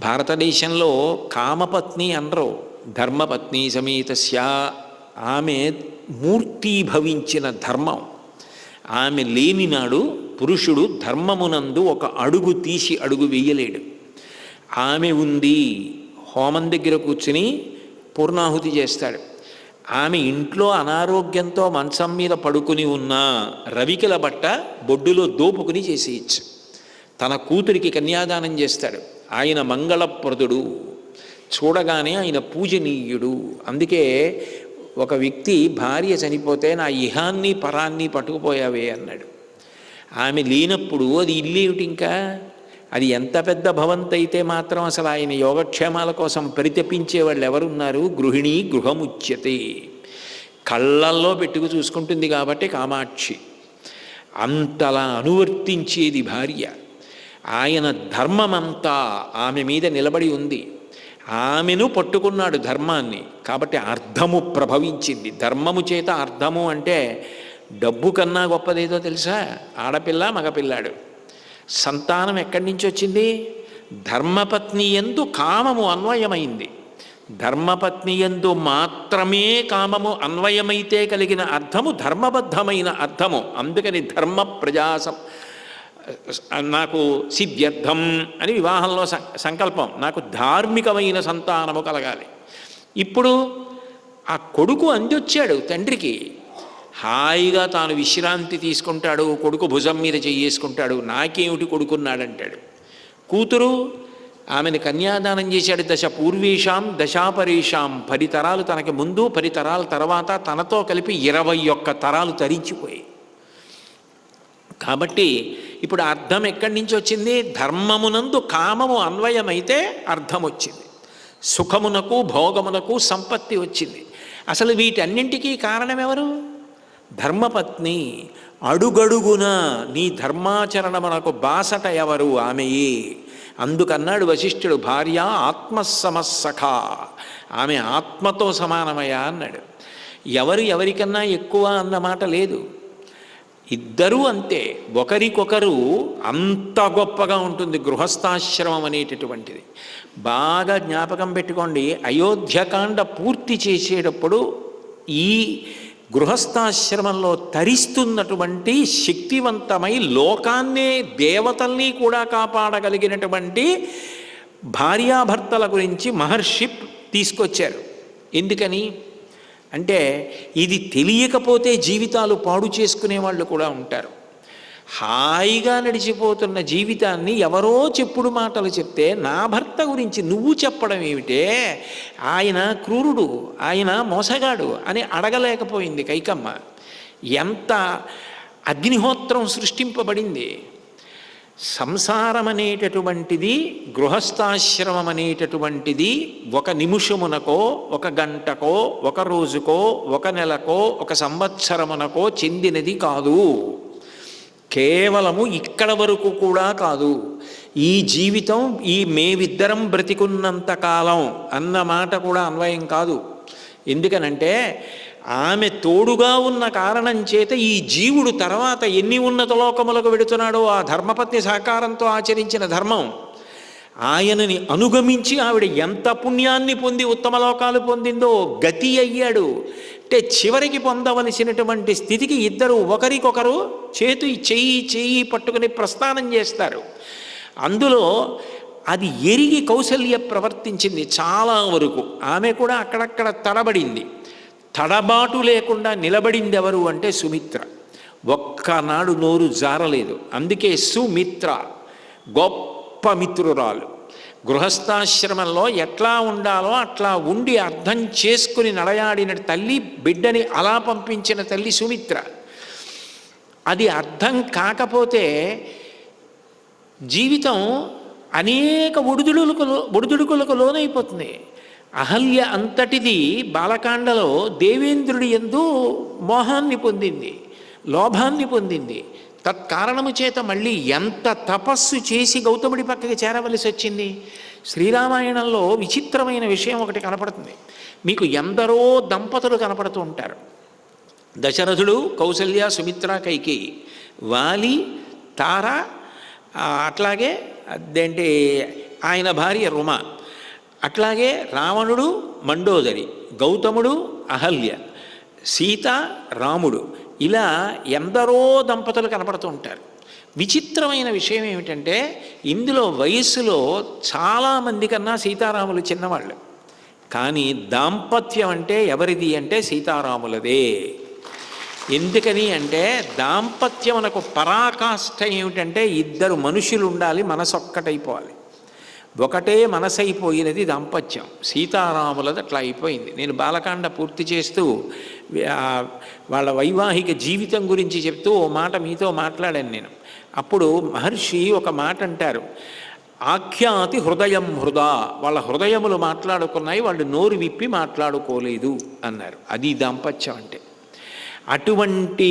భారతదేశంలో కామపత్ని అనరు, ధర్మపత్ని సమేతస్య. ఆమె మూర్తీభవించిన ధర్మం. ఆమె లేనినాడు పురుషుడు ధర్మమునందు ఒక అడుగు తీసి అడుగు వేయలేడు. ఆమె ఉంది. హోమం దగ్గర కూర్చుని పూర్ణాహుతి చేస్తాడు. ఆమె ఇంట్లో అనారోగ్యంతో మంచం మీద పడుకుని ఉన్న రవికిల బట్ట బొడ్డులో దోపుకుని చేసేయచ్చు. తన కూతురికి కన్యాదానం చేస్తాడు. ఆయన మంగళప్రదుడు, చూడగానే ఆయన పూజనీయుడు. అందుకే ఒక వ్యక్తి భార్య చనిపోతే నా ఇహాన్ని పరాన్ని పట్టుకుపోయావే అన్నాడు. ఆమె లేనప్పుడు అది ఇల్లేమిటి, ఇంకా అది ఎంత పెద్ద భవంతి అయితే మాత్రం అసలు ఆయన యోగక్షేమాల కోసం పరితపించే వాళ్ళు ఎవరున్నారు? గృహిణి గృహముచ్యతే. కళ్ళల్లో పెట్టుకు చూసుకుంటుంది కాబట్టి కామాక్షి. అంతలా అనువర్తించేది భార్య. ఆయన ధర్మమంతా ఆమె మీద నిలబడి ఉంది. ఆమెను పట్టుకున్నాడు ధర్మాన్ని, కాబట్టి అర్థము ప్రభవించింది. ధర్మము చేత అర్థము అంటే డబ్బు కన్నా గొప్పదేదో తెలుసా? ఆడపిల్ల మగపిల్లాడు. సంతానం ఎక్కడి నుంచి వచ్చింది? ధర్మపత్ని యందు కామము అన్వయమైంది. ధర్మపత్ని యందు మాత్రమే కామము అన్వయమైతే కలిగిన అర్థము ధర్మబద్ధమైన అర్థము. అందుకని ధర్మ ప్రజాసం నాకు సిద్ధ్యర్థం అని వివాహంలో సంకల్పం. నాకు ధార్మికమైన సంతానము కలగాలి. ఇప్పుడు ఆ కొడుకు అందొచ్చాడు తండ్రికి. హాయిగా తాను విశ్రాంతి తీసుకుంటాడు, కొడుకు భుజం మీద చేసుకుంటాడు. నాకేమిటి కొడుకున్నాడంటాడు. కూతురు ఆమెను కన్యాదానం చేశాడు. దశ పూర్వేషాం దశాపరేషాం, 10 తరాలు తనకి ముందు 10 తరాల తర్వాత తనతో కలిపి 21 తరాలు తరించిపోయాయి. కాబట్టి ఇప్పుడు అర్థం ఎక్కడి నుంచి వచ్చింది? ధర్మమునందు కామము అన్వయమైతే అర్థం వచ్చింది. సుఖమునకు భోగమునకు సంపత్తి వచ్చింది. అసలు వీటన్నింటికీ కారణం ఎవరు? ధర్మపత్ని. అడుగడుగున నీ ధర్మాచరణమునకు బాసట ఎవరు? ఆమెయే. అందుకన్నాడు వశిష్ఠుడు, భార్య ఆత్మసమస్సఖ, ఆమె ఆత్మతో సమానమయ్యా అన్నాడు. ఎవరు ఎవరికన్నా ఎక్కువ అన్నమాట లేదు. ఇద్దరూ అంతే, ఒకరికొకరు అంత గొప్పగా ఉంటుంది గృహస్థాశ్రమం అనేటటువంటిది. బాగా జ్ఞాపకం పెట్టుకోండి. అయోధ్యకాండ పూర్తి చేసేటప్పుడు ఈ గృహస్థాశ్రమంలో తరిస్తున్నటువంటి శక్తివంతమై లోకాన్నే దేవతల్ని కూడా కాపాడగలిగినటువంటి భార్యాభర్తల గురించి మహర్షి తీసుకొచ్చారు. ఎందుకని అంటే ఇది తెలియకపోతే జీవితాలు పాడు చేసుకునే వాళ్ళు కూడా ఉంటారు. హాయిగా నడిచిపోతున్న జీవితాన్ని ఎవరో చెప్పుడు మాటలు చెప్తే నా భర్త గురించి నువ్వు చెప్పడం ఏమిటే, ఆయన క్రూరుడు, ఆయన మోసగాడు అని అడగలేకపోయింది కైకమ్మ. ఎంత అగ్నిహోత్రం సృష్టింపబడింది. సంసారం అనేటటువంటిది, గృహస్థాశ్రమం అనేటటువంటిది ఒక నిమిషమునకో, ఒక గంటకో, ఒక రోజుకో, ఒక నెలకో, ఒక సంవత్సరమునకో చెందినది కాదు. కేవలము ఇక్కడ వరకు కూడా కాదు. ఈ జీవితం ఈ మేమిద్దరం బ్రతికున్నంత కాలం అన్న మాట కూడా అన్వయం కాదు. ఎందుకనంటే ఆమె తోడుగా ఉన్న కారణం చేత ఈ జీవుడు తర్వాత ఎన్ని ఉన్నత లోకములకు వెడుతున్నాడో ఆ ధర్మపత్ని సహకారంతో ఆచరించిన ధర్మం. ఆయనని అనుగమించి ఆవిడ ఎంత పుణ్యాన్ని పొంది ఉత్తమ లోకాలు పొందిందో గతి అయ్యాడు. అంటే చివరికి పొందవలసినటువంటి స్థితికి ఇద్దరు ఒకరికొకరు చెయ్యి పట్టుకుని ప్రస్థానం చేస్తారు. అందులో అది ఎరిగి కౌసల్య ప్రవర్తించింది చాలా వరకు. ఆమె కూడా అక్కడక్కడ తడబడింది. తడబాటు లేకుండా నిలబడింది ఎవరు అంటే సుమిత్ర. ఒక్కనాడు నోరు జారలేదు. అందుకే సుమిత్ర గొప్ప మిత్రురాలు. గృహస్థాశ్రమంలో ఎట్లా ఉండాలో అట్లా ఉండి అర్థం చేసుకుని నడయాడిన తల్లి, బిడ్డని అలా పంపించిన తల్లి సుమిత్ర. అది అర్థం కాకపోతే జీవితం అనేక ఒడిదుడుకులకు లోనైపోతుంది. అహల్య అంతటిది బాలకాండలో దేవేంద్రుడి యందు మోహాన్ని పొందింది, లోభాన్ని పొందింది. తత్కారణము చేత మళ్ళీ ఎంత తపస్సు చేసి గౌతముడి పక్కకి చేరవలసి వచ్చింది. శ్రీరామాయణంలో విచిత్రమైన విషయం ఒకటి కనపడుతుంది. మీకు ఎందరో దంపతులు కనపడుతూ ఉంటారు. దశరథుడు, కౌసల్య, సుమిత్ర, కైకేయి, వాలి, తార, అట్లాగే అదేంటి ఆయన భార్య రుమ, అట్లాగే రావణుడు, మండోదరి, గౌతముడు, అహల్య, సీత, రాముడు, ఇలా ఎందరో దంపతులు కనపడుతూ ఉంటారు. విచిత్రమైన విషయం ఏమిటంటే ఇందులో వయస్సులో చాలామంది కన్నా సీతారాములు చిన్నవాళ్ళు. కానీ దాంపత్యం అంటే ఎవరిది అంటే సీతారాములదే. ఎందుకని అంటే దాంపత్యమునకు పరాకాష్ఠ ఏమిటంటే ఇద్దరు మనుషులు ఉండాలి, మనసు ఒక్కటైపోవాలి. ఒకటే మనసైపోయినది దాంపత్యం. సీతారాములది అట్లా అయిపోయింది. నేను బాలకాండ పూర్తి చేస్తూ వాళ్ళ వైవాహిక జీవితం గురించి చెప్తూ ఓ మాట మీతో మాట్లాడాను నేను. అప్పుడు మహర్షి ఒక మాట అంటారు, ఆఖ్యాతి హృదయం హృదా. వాళ్ళ హృదయములు మాట్లాడుకున్నాయి, వాళ్ళు నోరు విప్పి మాట్లాడుకోలేదు అన్నారు. అది దాంపత్యం అంటే. అటువంటి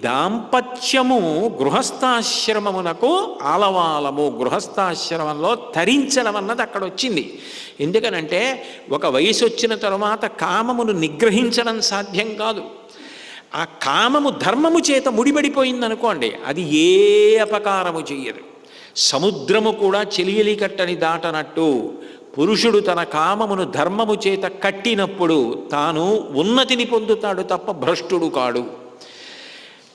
దాంపత్యము గృహస్థాశ్రమమునకు ఆలవాలము. గృహస్థాశ్రమంలో తరించడం అన్నది అక్కడ వచ్చింది. ఎందుకనంటే ఒక వయసు వచ్చిన తరువాత కామమును నిగ్రహించడం సాధ్యం కాదు. ఆ కామము ధర్మము చేత ముడిపడిపోయిందనుకోండి, అది ఏ అపకారము చెయ్యదు. సముద్రము కూడా చెలియలి కట్టని దాటనట్టు పురుషుడు తన కామమును ధర్మము చేత కట్టినప్పుడు తాను ఉన్నతిని పొందుతాడు తప్ప భ్రష్టుడు కాడు.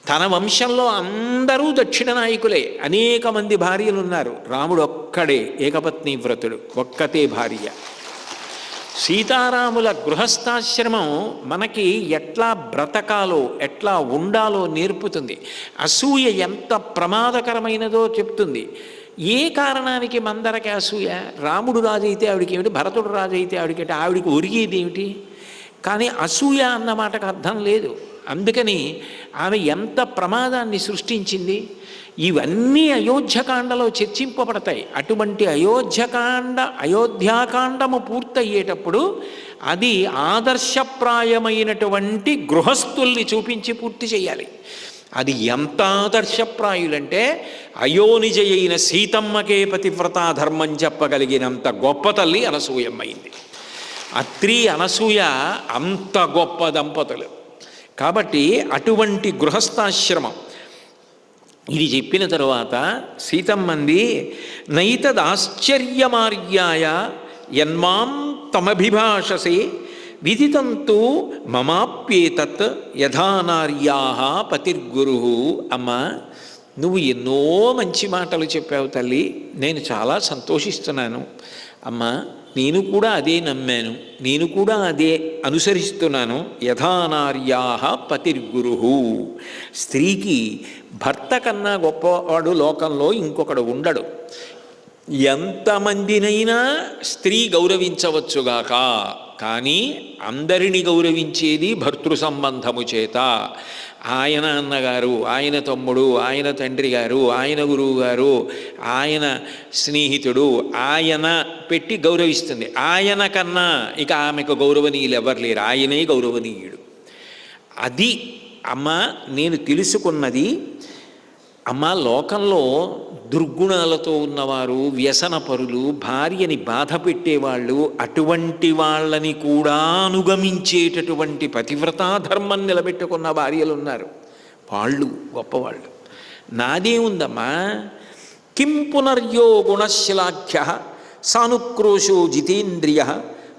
తన వంశంలో అందరూ దక్షిణ నాయకులే. అనేక మంది భార్యలు ఉన్నారు. రాముడు ఒక్కడే ఏకపత్ని వ్రతుడు, ఒక్కతే భార్య. సీతారాముల గృహస్థాశ్రమం మనకి ఎట్లా బ్రతకాలో ఎట్లా ఉండాలో నేర్పుతుంది. అసూయ ఎంత ప్రమాదకరమైనదో చెప్తుంది. ఏ కారణానికి మందరకి అసూయ? రాముడు రాజు అయితే ఆవిడికి ఏమిటి, భరతుడు రాజు అయితే ఆవిడకేమిటి, ఆవిడికి ఒరిగేది ఏమిటి? కానీ అసూయ అన్న మాటకు అర్థం లేదు. అందుకని ఆమె ఎంత ప్రమాదాన్ని సృష్టించింది. ఇవన్నీ అయోధ్యకాండలో చర్చింపబడతాయి. అటువంటి అయోధ్యాకాండము పూర్తయ్యేటప్పుడు అది ఆదర్శప్రాయమైనటువంటి గృహస్థుల్ని చూపించి పూర్తి చేయాలి. అది ఎంత ఆదర్శప్రాయులంటే అయోనిజ అయిన సీతమ్మకే పతివ్రతా ధర్మం చెప్పగలిగినంత గొప్ప తల్లి అనసూయమ్మైంది. అత్రి అనసూయ అంత గొప్ప దంపతులు. కాబట్టి అటువంటి గృహస్థాశ్రమం. ఇది చెప్పిన తరువాత సీతమ్మంది, నైతదాశ్చర్యమార్యాయ యన్మాం తమభిభాషసే విదితంతు మమాప్యేతత్ యథానార్యా పతిర్గురు. అమ్మా, నువ్వు ఎన్నో మంచి మాటలు చెప్పావు తల్లి, నేను చాలా సంతోషిస్తున్నాను. అమ్మా, నేను కూడా అదే నమ్మాను, నేను కూడా అదే అనుసరిస్తున్నాను. యథానార్యా పతిర్గురు. స్త్రీకి భర్త కన్నా గొప్పవాడు లోకంలో ఇంకొకడు ఉండడు. ఎంతమందినైనా స్త్రీ గౌరవించవచ్చుగాక, కానీ అందరిని గౌరవించేది భర్తృ సంబంధము చేత. ఆయన అన్నగారు, ఆయన తమ్ముడు, ఆయన తండ్రి గారు, ఆయన గురువు గారు, ఆయన స్నేహితుడు, ఆయన పెట్టి గౌరవిస్తుంది. ఆయన కన్నా ఇక ఆమెకు గౌరవనీయులు ఎవరు లేరు, ఆయనే గౌరవనీయుడు. అది అమ్మ నేను తెలుసుకున్నది. అమ్మ, లోకంలో దుర్గుణాలతో ఉన్నవారు, వ్యసనపరులు, భార్యని బాధ పెట్టేవాళ్ళు, అటువంటి వాళ్ళని కూడా అనుగమించేటటువంటి పతివ్రతా ధర్మం నిలబెట్టుకున్న భార్యలు ఉన్నారు. వాళ్ళు గొప్పవాళ్ళు. నాదే ఉందమ్మా. కిం పునర్యో గుణశ్లాఘ్య సానుక్రోశో జితేంద్రియ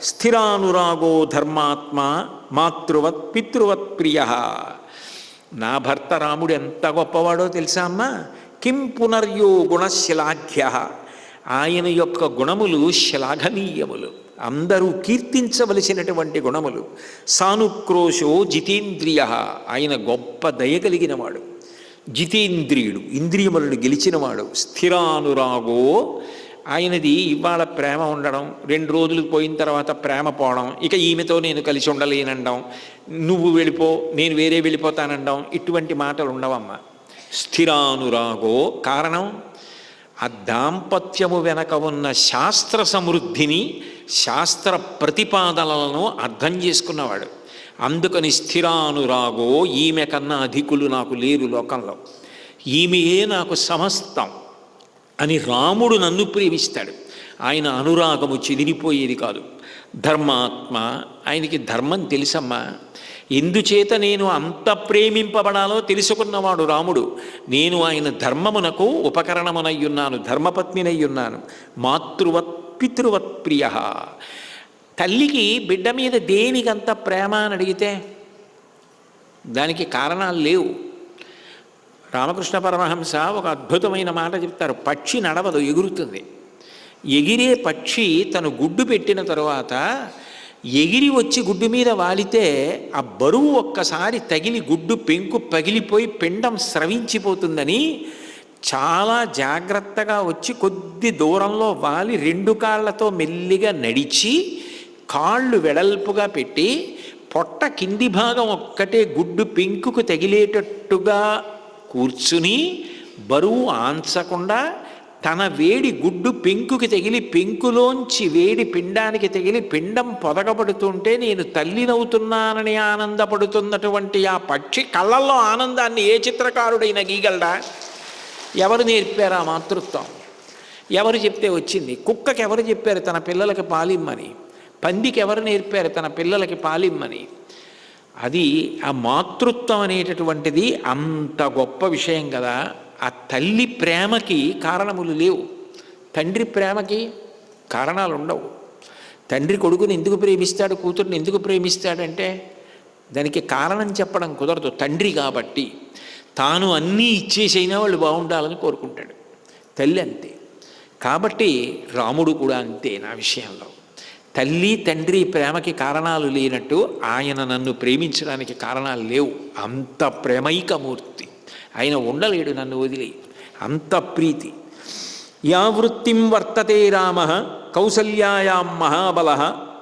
స్థిరానురాగో ధర్మాత్మ మాతృవత్ పితృవత్ ప్రియ. నా భర్త రాముడు ఎంత గొప్పవాడో తెలుసా అమ్మా? కిం పునర్యో గుణశ్లాఘ్య. ఆయన యొక్క గుణములు శ్లాఘనీయములు, అందరూ కీర్తించవలసినటువంటి గుణములు. సానుక్రోశో జితేంద్రియ. ఆయన గొప్ప దయ కలిగినవాడు, జితేంద్రియుడు, ఇంద్రియములను గెలిచినవాడు. స్థిరానురాగో. ఆయనది ఇవాళ ప్రేమ ఉండడం, 2 రోజులు పోయిన తర్వాత ప్రేమ పోవడం, ఇక ఈమెతో నేను కలిసి ఉండలేనండం, నువ్వు వెళ్ళిపో నేను వేరే వెళ్ళిపోతానండం, ఇటువంటి మాటలు ఉండవమ్మా. స్థిరానురాగో. కారణం, ఆ దాంపత్యము వెనక ఉన్న శాస్త్ర సమృద్ధిని, శాస్త్ర ప్రతిపాదనలను అర్థం చేసుకున్నవాడు. అందుకని స్థిరానురాగో. ఈమె కన్నా అధికులు నాకు లేరు లోకంలో, ఈమెయే నాకు సమస్తం అని రాముడు నన్ను ప్రేమిస్తాడు. ఆయన అనురాగము చెదిరిపోయేది కాదు. ధర్మాత్మ. ఆయనకి ధర్మం తెలుసమ్మా. ఎందుచేత నేను అంత ప్రేమింపబడాలో తెలుసుకున్నవాడు రాముడు. నేను ఆయన ధర్మమునకు ఉపకరణమునయ్యున్నాను, ధర్మపత్నినయ్యున్నాను. మాతృవత్ పితృవత్ ప్రియ. తల్లికి బిడ్డ మీద దేనికంత ప్రేమ అని అడిగితే దానికి కారణాలు లేవు. రామకృష్ణ పరమహంస ఒక అద్భుతమైన మాట చెప్తారు. పక్షి నడవదు, ఎగురుతుంది. ఎగిరే పక్షి తను గుడ్డు పెట్టిన తరువాత ఎగిరి వచ్చి గుడ్డు మీద వాలితే ఆ బరువు ఒక్కసారి తగిలి గుడ్డు పెంకు పగిలిపోయి పిండం స్రవించిపోతుందని చాలా జాగ్రత్తగా వచ్చి కొద్ది దూరంలో వాలి 2 కాళ్ళతో మెల్లిగా నడిచి కాళ్ళు వెడల్పుగా పెట్టి పొట్ట కింది భాగం ఒక్కటే గుడ్డు పెంకుకు తగిలేటట్టుగా కూర్చుని బరువు ఆంచకుండా తన వేడి గుడ్డు పెంకుకి తగిలి పెంకులోంచి వేడి పిండానికి తగిలి పిండం పొదగబడుతుంటే నేను తల్లినవుతున్నానని ఆనందపడుతున్నటువంటి ఆ పక్షి కళ్ళల్లో ఆనందాన్ని ఏ చిత్రకారుడైనా గీయగలడా? ఎవరు నేర్పారు ఆ మాతృత్వం? ఎవరు చెప్తే వచ్చింది? కుక్కకి ఎవరు చెప్పారు తన పిల్లలకి పాలిమ్మని? పందికి ఎవరు నేర్పారు తన పిల్లలకి పాలిమ్మని? అది ఆ మాతృత్వం అనేటటువంటిది అంత గొప్ప విషయం కదా. ఆ తల్లి ప్రేమకి కారణములు లేవు, తండ్రి ప్రేమకి కారణాలు ఉండవు. తండ్రి కొడుకుని ఎందుకు ప్రేమిస్తాడు, కూతుర్ని ఎందుకు ప్రేమిస్తాడంటే దానికి కారణం చెప్పడం కుదరదు. తండ్రి కాబట్టి తాను అన్నీ ఇచ్చేసైనా వాళ్ళు బాగుండాలని కోరుకుంటాడు. తల్లి అంతే. కాబట్టి రాముడు కూడా అంతే. నా విషయంలో తల్లి తండ్రి ప్రేమకి కారణాలు లేనట్టు ఆయన నన్ను ప్రేమించడానికి కారణాలు లేవు. అంత ప్రేమైకమూర్తి ఆయన, ఉండలేడు నన్ను వదిలి, అంత ప్రీతి. యా వృత్తిం వర్తతే రామ కౌసల్యాయాం మహాబల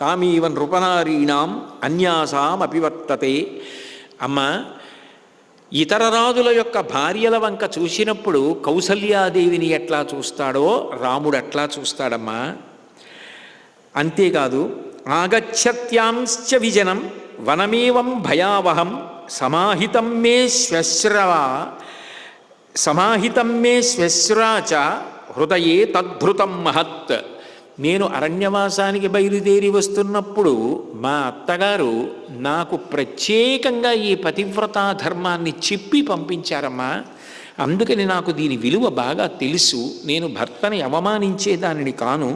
తామీవ నృపనారీణాం అన్యాసామపి వర్తతే. అమ్మ, ఇతర రాజుల యొక్క భార్యల వంక చూసినప్పుడు కౌసల్యాదేవిని ఎట్లా చూస్తాడో రాముడు అట్లా చూస్తాడమ్మా. అంతేకాదు, ఆగచ్చత్యాంశ్చ విజనం వనమేవం భయావహం సమాహితం మే శ్వశ్రాచ హృదయే తద్భృతం మహత్. నేను అరణ్యవాసానికి బయలుదేరి వస్తున్నప్పుడు మా అత్తగారు నాకు ప్రత్యేకంగా ఈ పతివ్రతా ధర్మాన్ని చెప్పి పంపించారమ్మా. అందుకని నాకు దీని విలువ బాగా తెలుసు. నేను భర్తని అవమానించే దానిని కాను.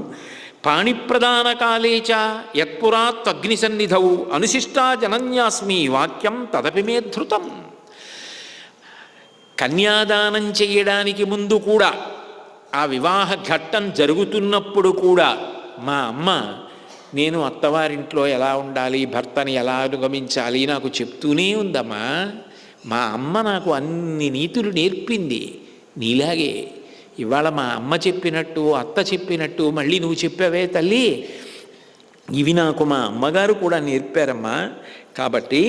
పాణిప్రదాన కాలేచ యత్పురాత్ అగ్నిసన్నిధౌ అనుశిష్టా జనన్యాస్మి వాక్యం తదపి మే ధృతం. కన్యాదానం చేయడానికి ముందు కూడా, ఆ వివాహ ఘట్టం జరుగుతున్నప్పుడు కూడా మా అమ్మ నేను అత్తవారింట్లో ఎలా ఉండాలి, భర్తని ఎలా అనుగమించాలి నాకు చెప్తూనే ఉందమ్మా. మా అమ్మ నాకు అన్ని నీతులు నేర్పింది. నీలాగే ఇవాళ మా అమ్మ చెప్పినట్టు, అత్త చెప్పినట్టు మళ్ళీ నువ్వు చెప్పావే తల్లి, ఇవి నాకు మా అమ్మగారు కూడా నేర్పారమ్మా. కాబట్టి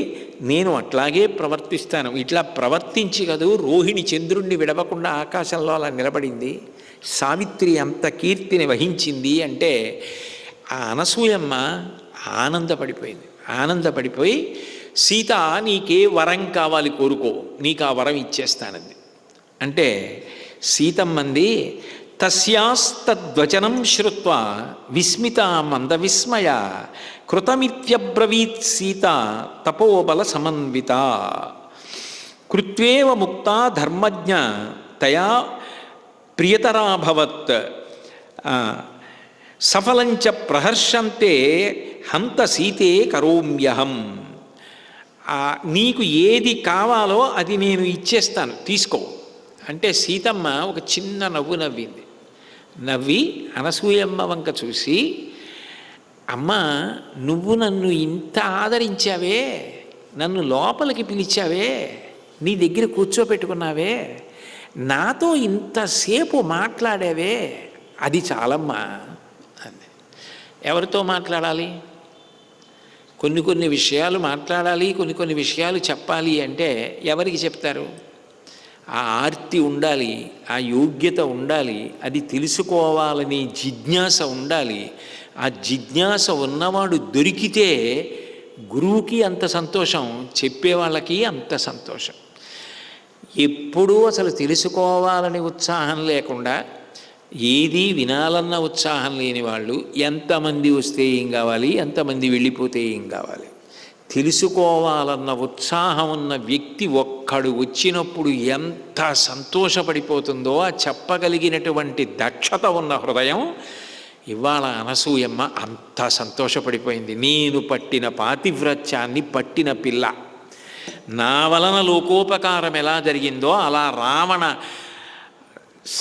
నేను అట్లాగే ప్రవర్తిస్తాను. ఇట్లా ప్రవర్తించి కదూ రోహిణి చంద్రుణ్ణి విడవకుండా ఆకాశంలో అలా నిలబడింది. సావిత్రి అంత కీర్తిని వహించింది అంటే ఆ అనసూయమ్మ ఆనందపడిపోయి సీత నీకే వరం కావాలి కోరుకో, నీకు ఆ వరం ఇచ్చేస్తానంది. అంటే సీతమ్మంది తస్యాస్తద్వచనం శ్రుత్వా విస్మిత మందవిస్మయ కృతమిత్యబ్రవీత్ సీత తపోబల సమన్విత కృత్వేవ ముక్తా ధర్మజ్ఞ తయా ప్రియతరాభవత్ సఫలంచ ప్రహర్షంతే హంత సీతే కరోమ్యహం. నీకు ఏది కావాలో అది నేను ఇచ్చేస్తాను, తీసుకో అంటే సీతమ్మ ఒక చిన్న నవ్వు నవ్వింది. నవ్వి అనసూయమ్మ వంక చూసి, అమ్మ నువ్వు నన్ను ఇంత ఆదరించావే, నన్ను లోపలికి పిలిచావే, నీ దగ్గర కూర్చోపెట్టుకున్నావే, నాతో ఇంతసేపు మాట్లాడావే, అది చాలమ్మా అంది. ఎవరితో మాట్లాడాలి? కొన్ని విషయాలు మాట్లాడాలి, కొన్ని విషయాలు చెప్పాలి అంటే ఎవరికి చెప్తారు? ఆ ఆర్తి ఉండాలి, ఆ యోగ్యత ఉండాలి, అది తెలుసుకోవాలని జిజ్ఞాస ఉండాలి. ఆ జిజ్ఞాస ఉన్నవాడు దొరికితే గురువుకి అంత సంతోషం, చెప్పేవాళ్ళకి అంత సంతోషం. ఎప్పుడూ అసలు తెలుసుకోవాలని ఉత్సాహం లేకుండా, ఏది వినాలన్న ఉత్సాహం లేని వాళ్ళు ఎంతమంది వస్తే ఏం కావాలి, ఎంతమంది వెళ్ళిపోతే ఏం కావాలి? తెలుసుకోవాలన్న ఉత్సాహం ఉన్న వ్యక్తి ఒక్కడు వచ్చినప్పుడు ఎంత సంతోషపడిపోతుందో, ఆ చెప్పగలిగినటువంటి దక్షత ఉన్న హృదయం. ఇవాళ అనసూయమ్మ అంత సంతోషపడిపోయింది. నేను పట్టిన పాతివ్రత్యాన్ని పట్టిన పిల్ల. నా వలన లోకోపకారం ఎలా జరిగిందో అలా రావణ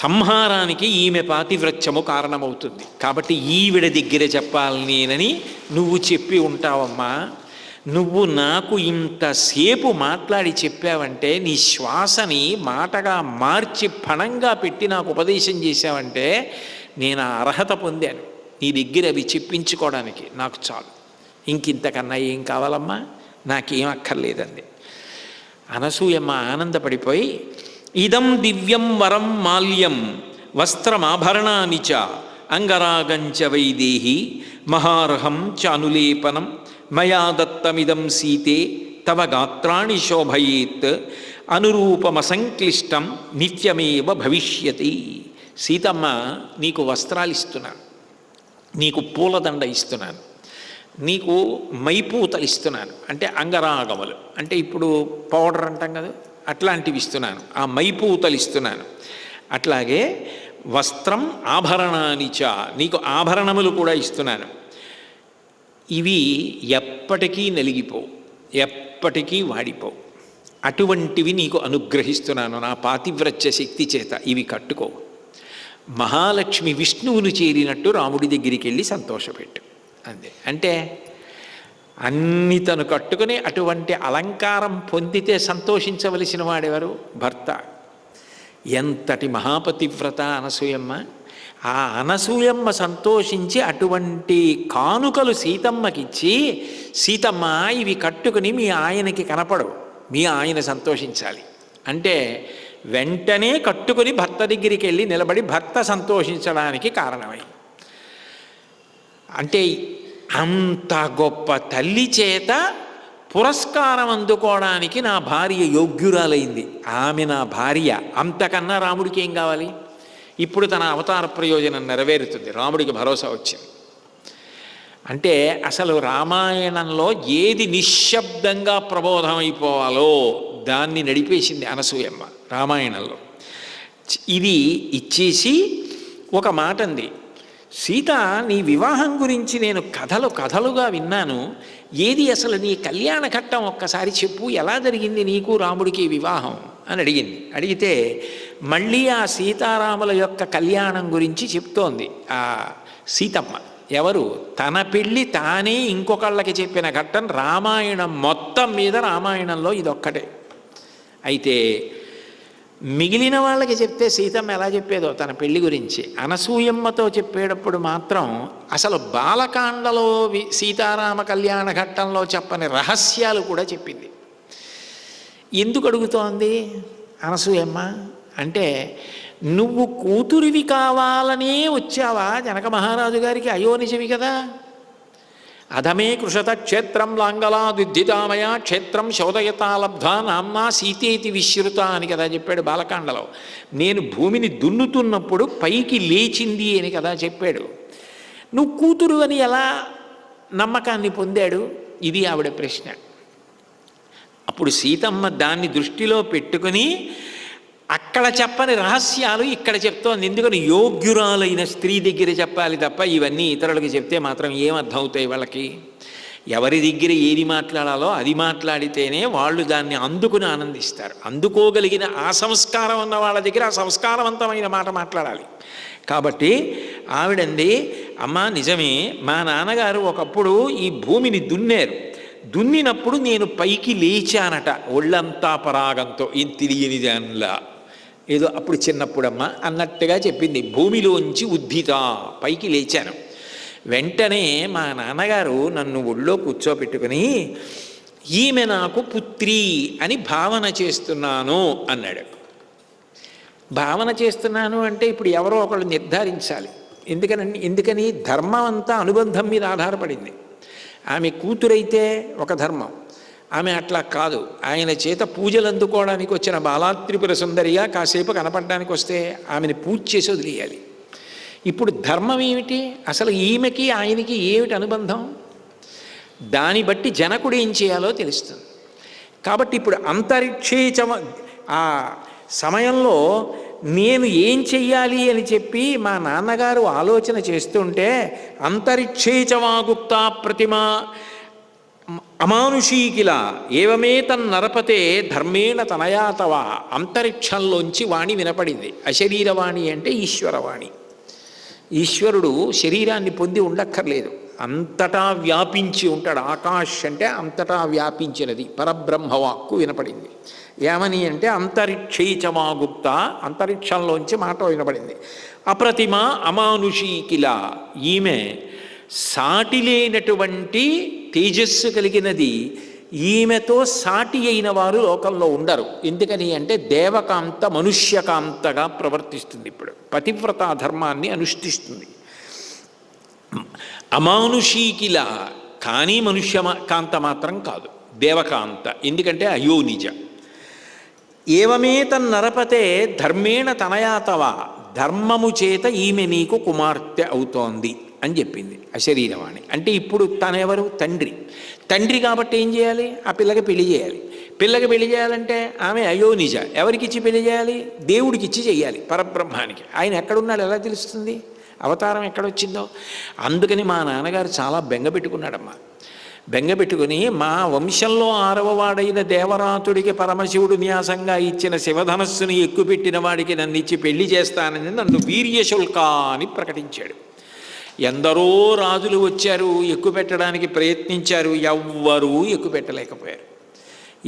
సంహారానికి ఈమె పాతివ్రత్యము కారణమవుతుంది. కాబట్టి ఈవిడ దగ్గర చెప్పాలి నేనని నువ్వు చెప్పి ఉంటావమ్మా. నువ్వు నాకు ఇంతసేపు మాట్లాడి చెప్పావంటే, నీ శ్వాసని మాటగా మార్చి పణంగా పెట్టి నాకు ఉపదేశం చేశావంటే నేను ఆ అర్హత పొందాను. నీ దగ్గర అవి చెప్పించుకోవడానికి నాకు చాలు. ఇంకింతకన్నా ఏం కావాలమ్మా, నాకేం అక్కర్లేదండి. అనసూయమ్మ ఆనందపడిపోయి, ఇదం దివ్యం వరం మాల్యం వస్త్రమాభరణాని చ అంగరాగంచ వైదేహి మహార్హం చ అనులేపనం మయా దత్తమిదం సీతే తవ గాత్రాణి శోభయేత్ అనురూపమసంక్లిష్టం నిత్యమేవ భవిష్యతి. సీతమ్మ, నీకు వస్త్రాలు ఇస్తున్నాను, నీకు పూలదండ ఇస్తున్నాను, నీకు మైపూతలు ఇస్తున్నాను. అంటే అంగరాగములు అంటే ఇప్పుడు పౌడర్ అంటాం కదా, అట్లాంటివి ఇస్తున్నాను. ఆ మైపూతలు ఇస్తున్నాను. అట్లాగే వస్త్రం ఆభరణానిచ, నీకు ఆభరణములు కూడా ఇస్తున్నాను. ఇవి ఎప్పటికీ నలిగిపోవు, ఎప్పటికీ వాడిపోవు. అటువంటివి నీకు అనుగ్రహిస్తున్నాను నా పాతివ్రత్య శక్తి చేత. ఇవి కట్టుకో. మహాలక్ష్మి విష్ణువును చేరినట్టు రాముడి దగ్గరికి వెళ్ళి సంతోషపెట్టు అంతే. అంటే అన్ని తను కట్టుకుని అటువంటి అలంకారం పొందితే సంతోషించవలసిన వాడెవరు? భర్త. ఎంతటి మహాపతివ్రత అనసూయమ్మ. ఆ అనసూయమ్మ సంతోషించి అటువంటి కానుకలు సీతమ్మకిచ్చి, సీతమ్మ ఇవి కట్టుకుని మీ ఆయనకి కనపడవు, మీ ఆయన సంతోషించాలి అంటే వెంటనే కట్టుకుని భర్త దగ్గరికి వెళ్ళి నిలబడి భర్త సంతోషించడానికి కారణమై. అంటే అంత గొప్ప తల్లి చేత పురస్కారం అందుకోవడానికి నా భార్య యోగ్యురాలైంది. ఆమె నా భార్య. అంతకన్నా రాముడికి ఏం కావాలి? ఇప్పుడు తన అవతార ప్రయోజనం నెరవేరుతుంది, రాముడికి భరోసా వచ్చింది. అంటే అసలు రామాయణంలో ఏది నిశ్శబ్దంగా ప్రబోధమైపోవాలో దాన్ని నడిపేసింది అనసూయమ్మ రామాయణంలో. ఇది ఇచ్చేసి ఒక మాట అంది, సీత నీ వివాహం గురించి నేను కథలుగా విన్నాను, ఏది అసలు నీ కళ్యాణ ఘట్టం ఒక్కసారి చెప్పు, ఎలా జరిగింది నీకు రాముడికి వివాహం అని అడిగింది. అడిగితే మళ్ళీ ఆ సీతారాముల యొక్క కళ్యాణం గురించి చెప్తోంది ఆ సీతమ్మ. ఎవరు? తన పెళ్ళి తానే ఇంకొకళ్ళకి చెప్పిన ఘట్టం రామాయణం మొత్తం మీద, రామాయణంలో ఇదొక్కటే. అయితే మిగిలిన వాళ్ళకి చెప్తే సీతమ్మ ఎలా చెప్పేదో తన పెళ్లి గురించి, అనసూయమ్మతో చెప్పేటప్పుడు మాత్రం అసలు బాలకాండలో సీతారామ కళ్యాణ ఘట్టంలో చెప్పని రహస్యాలు కూడా చెప్పింది. ఎందుకు అడుగుతోంది అనసూయమ్మ అంటే, నువ్వు కూతురివి కావాలనే వచ్చావా జనక మహారాజు గారికి? అయోనిజవి కదా. అధమే కృషత క్షేత్రం లాంగలాదుద్ధితామయ క్షేత్రం శోదయతాలబ్ధ నామ్నా సీతేతి విశ్రుత అని కదా చెప్పాడు బాలకాండలో. నేను భూమిని దున్నుతున్నప్పుడు పైకి లేచింది అని కదా చెప్పాడు. నువ్వు కూతురు అని ఎలా నమ్మకాన్ని పొందాడు? ఇది ఆవిడ ప్రశ్న. అప్పుడు సీతమ్మ దాన్ని దృష్టిలో పెట్టుకుని అక్కడ చెప్పని రహస్యాలు ఇక్కడ చెప్తోంది. ఎందుకని యోగ్యురాలైన స్త్రీ దగ్గర చెప్పాలి తప్ప ఇవన్నీ ఇతరులకి చెప్తే మాత్రం ఏమర్థం అవుతాయి వాళ్ళకి? ఎవరి దగ్గర ఏది మాట్లాడాలో అది మాట్లాడితేనే వాళ్ళు దాన్ని అందుకుని ఆనందిస్తారు. అందుకోగలిగిన ఆ సంస్కారం ఉన్న వాళ్ళ దగ్గర ఆ సంస్కారవంతమైన మాట మాట్లాడాలి. కాబట్టి ఆవిడంది, అమ్మా నిజమే, మా నాన్నగారు ఒకప్పుడు ఈ భూమిని దున్నినప్పుడు నేను పైకి లేచానట, ఒళ్ళంతా పరాగంతో, ఏం తెలియని దానిలా, ఏదో అప్పుడు చిన్నప్పుడమ్మా అన్నట్టుగా చెప్పింది. భూమిలోంచి ఉద్ధిత, పైకి లేచాను. వెంటనే మా నాన్నగారు నన్ను ఒళ్ళో కూర్చోపెట్టుకుని ఈమె నాకు పుత్రి అని భావన చేస్తున్నాను అన్నాడు. భావన చేస్తున్నాను అంటే ఇప్పుడు ఎవరో ఒకళ్ళు నిర్ధారించాలి. ఎందుకని ధర్మం అంతా అనుబంధం మీద ఆధారపడింది. ఆమె కూతురైతే ఒక ధర్మం, ఆమె అట్లా కాదు. ఆయన చేత పూజలు అందుకోవడానికి వచ్చిన బాలాత్రిపుర సుందరిగా కాసేపు కనపడడానికి వస్తే ఆమెను పూజ చేసి వదిలేయాలి. ఇప్పుడు ధర్మం ఏమిటి? అసలు ఈమెకి ఆయనకి ఏమిటి అనుబంధం? దాన్ని బట్టి జనకుడు ఏం చేయాలో తెలుస్తుంది. కాబట్టి ఇప్పుడు అంతరిక్షేచ ఆ సమయంలో నేను ఏం చెయ్యాలి అని చెప్పి మా నాన్నగారు ఆలోచన చేస్తుంటే, అంతరిక్షేచవాగుప్తా ప్రతిమ అమానుషీకిల ఏవమే తన్నరపతే ధర్మేణ తనయాతవ. అంతరిక్షంలోంచి వాణి వినపడింది. అశరీరవాణి అంటే ఈశ్వరవాణి. ఈశ్వరుడు శరీరాన్ని పొంది ఉండక్కర్లేదు, అంతటా వ్యాపించి ఉంటాడు. ఆకాశ్ అంటే అంతటా వ్యాపించినది పరబ్రహ్మవాక్కు వినపడింది. ఏమని అంటే అంతరిక్షైచమా గుప్త, అంతరిక్షంలోంచి మాట వినపడింది. అప్రతిమ అమానుషీకిల, ఈమె సాటి లేనటువంటి తేజస్సు కలిగినది, ఈమెతో సాటి అయిన వారు లోకంలో ఉండరు. ఎందుకని అంటే దేవకాంత మనుష్యకాంతగా ప్రవర్తిస్తుంది. ఇప్పుడు పతివ్రత ధర్మాన్ని అనుష్ఠిస్తుంది. అమానుషీకిల, కానీ మనుష్యకాంత మాత్రం కాదు, దేవకాంత. ఎందుకంటే అయోనిజ. ఏవమే తన్నరపతే ధర్మేణ తనయాతవ, ధర్మము చేత ఈమె నీకు కుమార్తె అవుతోంది అని చెప్పింది అశరీరవాణి. అంటే ఇప్పుడు తనెవరు? తండ్రి. తండ్రి కాబట్టి ఏం చేయాలి? ఆ పిల్లకి పెళ్లి చేయాలి. పిల్లకి పెళ్లి చేయాలంటే ఆమె అయోనిజ. ఎవరికిచ్చి పెళ్లి చేయాలి? దేవుడికిచ్చి చేయాలి, పరబ్రహ్మానికి. ఆయన ఎక్కడున్నాడు ఎలా తెలుస్తుంది? అవతారం ఎక్కడొచ్చిందో. అందుకని మా నాన్నగారు చాలా బెంగపెట్టుకున్నాడమ్మా. బెంగపెట్టుకుని మా వంశంలో 6వ వాడైన దేవరాతుడికి పరమశివుడు న్యాసంగా ఇచ్చిన శివధనస్సుని ఎక్కుపెట్టిన వాడికి నన్ను ఇచ్చి పెళ్లి చేస్తానని నన్ను వీర్యశుల్క అని ప్రకటించాడు. ఎందరో రాజులు వచ్చారు, ఎక్కుపెట్టడానికి ప్రయత్నించారు, ఎవ్వరూ ఎక్కుపెట్టలేకపోయారు.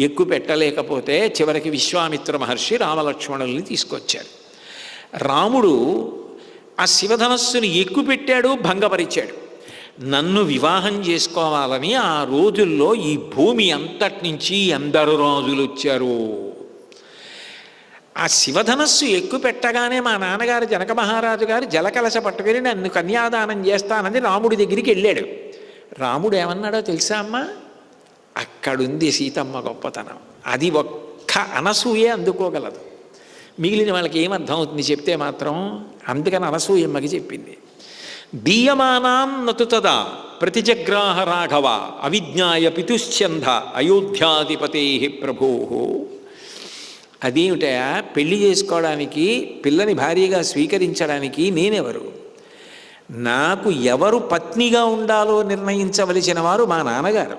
ఎక్కుపెట్టలేకపోతే చివరికి విశ్వామిత్ర మహర్షి రామలక్ష్మణుల్ని తీసుకొచ్చారు. రాముడు ఆ శివధనస్సుని ఎక్కుపెట్టాడు, భంగపరిచాడు. నన్ను వివాహం చేసుకోవాలని ఆ రోజుల్లో ఈ భూమి అంతటి నుంచి ఎందరు రాజులు వచ్చారు. ఆ శివధనస్సు ఎక్కుపెట్టగానే మా నాన్నగారు జనక మహారాజు గారు జలకలశ పట్టుకుని నన్ను కన్యాదానం చేస్తానని రాముడి దగ్గరికి వెళ్ళాడు. రాముడు ఏమన్నాడో తెలుసా అమ్మా? అక్కడుంది సీతమ్మ గొప్పతనం. అది ఒక్క అనసూయే అందుకోగలదు, మిగిలిన వాళ్ళకి ఏమర్థం అవుతుంది చెప్తే మాత్రం. అందుకని అనసూయమ్మకి చెప్పింది. దీయమానాం నతు తదా ప్రతిజగ్రాహ రాఘవ అవిజ్ఞాయ పితుశ్చంద అయోధ్యాధిపతే ప్రభో. అదేమిటా? పెళ్లి చేసుకోవడానికి, పిల్లని భార్యగా స్వీకరించడానికి నేనెవరు? నాకు ఎవరు పత్నిగా ఉండాలో నిర్ణయించవలసిన వారు మా నాన్నగారు.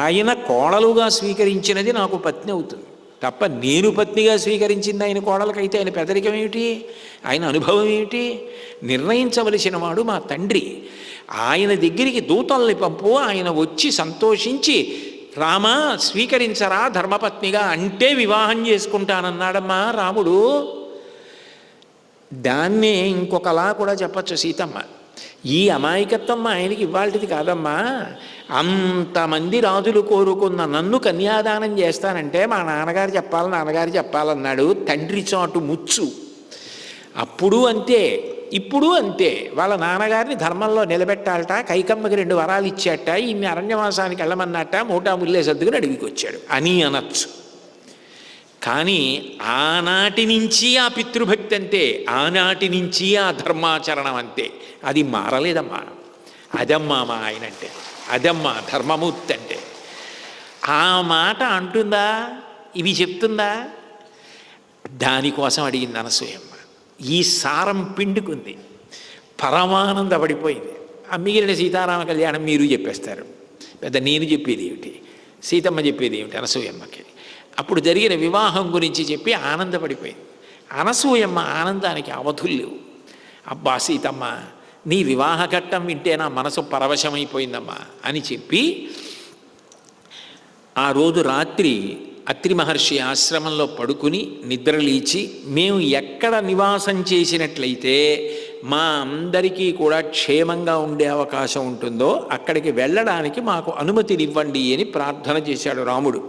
ఆయన కోడలుగా స్వీకరించినది నాకు పత్ని అవుతుంది తప్ప నేను పత్నిగా స్వీకరించింది ఆయన కోడలకైతే ఆయన పెదరికం ఏమిటి? ఆయన అనుభవం ఏమిటి? నిర్ణయించవలసిన వాడు మా తండ్రి. ఆయన దగ్గరికి దూతల్ని పంపు, ఆయన వచ్చి సంతోషించి రామ స్వీకరించరా ధర్మపత్నిగా అంటే వివాహం చేసుకుంటానన్నాడమ్మా రాముడు. దాన్నే ఇంకొకలా కూడా చెప్పచ్చు సీతమ్మ. ఈ అమాయకత్వం ఆయనకి ఇవాళది కాదమ్మా. అంతమంది రాజులు కోరుకున్న నన్ను కన్యాదానం చేస్తానంటే మా నాన్నగారు చెప్పాలన్నాడు. తండ్రి చాటు ముచ్చు. అప్పుడు అంతే, ఇప్పుడు అంతే. వాళ్ళ నాన్నగారిని ధర్మంలో నిలబెట్టాలట, కైకమ్మకి 2 వరాలు ఇచ్చాట, ఈమె అరణ్యవాసానికి వెళ్ళమన్నట్ట, మూటా ముల్లే సర్దుకుని అడవికి వచ్చాడు అని అనొచ్చు. కానీ ఆనాటి నుంచి ఆ పితృభక్తి అంతే, ఆనాటి నుంచి ఆ ధర్మాచరణం అంతే. అది మారలేదమ్మా. అదమ్మా మా ఆయన అంటే, అదమ్మా ధర్మమూర్తి అంటే. ఆ మాట అంటుందా? ఇవి చెప్తుందా? దానికోసం అడిగింది అనసూయమ్మ. ఈ సారం పిండుకుంది, పరమానందపడిపోయింది. ఆ మిగిలిన సీతారామ కళ్యాణం మీరు చెప్పేస్తారు, పెద్ద నేను చెప్పేది ఏమిటి, సీతమ్మ చెప్పేది ఏమిటి అనసూయమ్మకి. అప్పుడు జరిగిన వివాహం గురించి చెప్పి ఆనందపడిపోయింది. అనసూయమ్మ ఆనందానికి అవధులు లేవు. అబ్బా సీతమ్మ, నీ వివాహ ఘట్టం వింటే నా మనసు పరవశమైపోయిందమ్మా అని చెప్పి ఆ రోజు రాత్రి అత్రి మహర్షి ఆశ్రమంలో పడుకుని నిద్రలేచి, మేము ఎక్కడ నివాసం చేసినట్లయితే మా అందరికీ కూడా క్షేమంగా ఉండే అవకాశం ఉంటుందో అక్కడికి వెళ్ళడానికి మాకు అనుమతినివ్వండి అని ప్రార్థన చేశాడు రాముడు.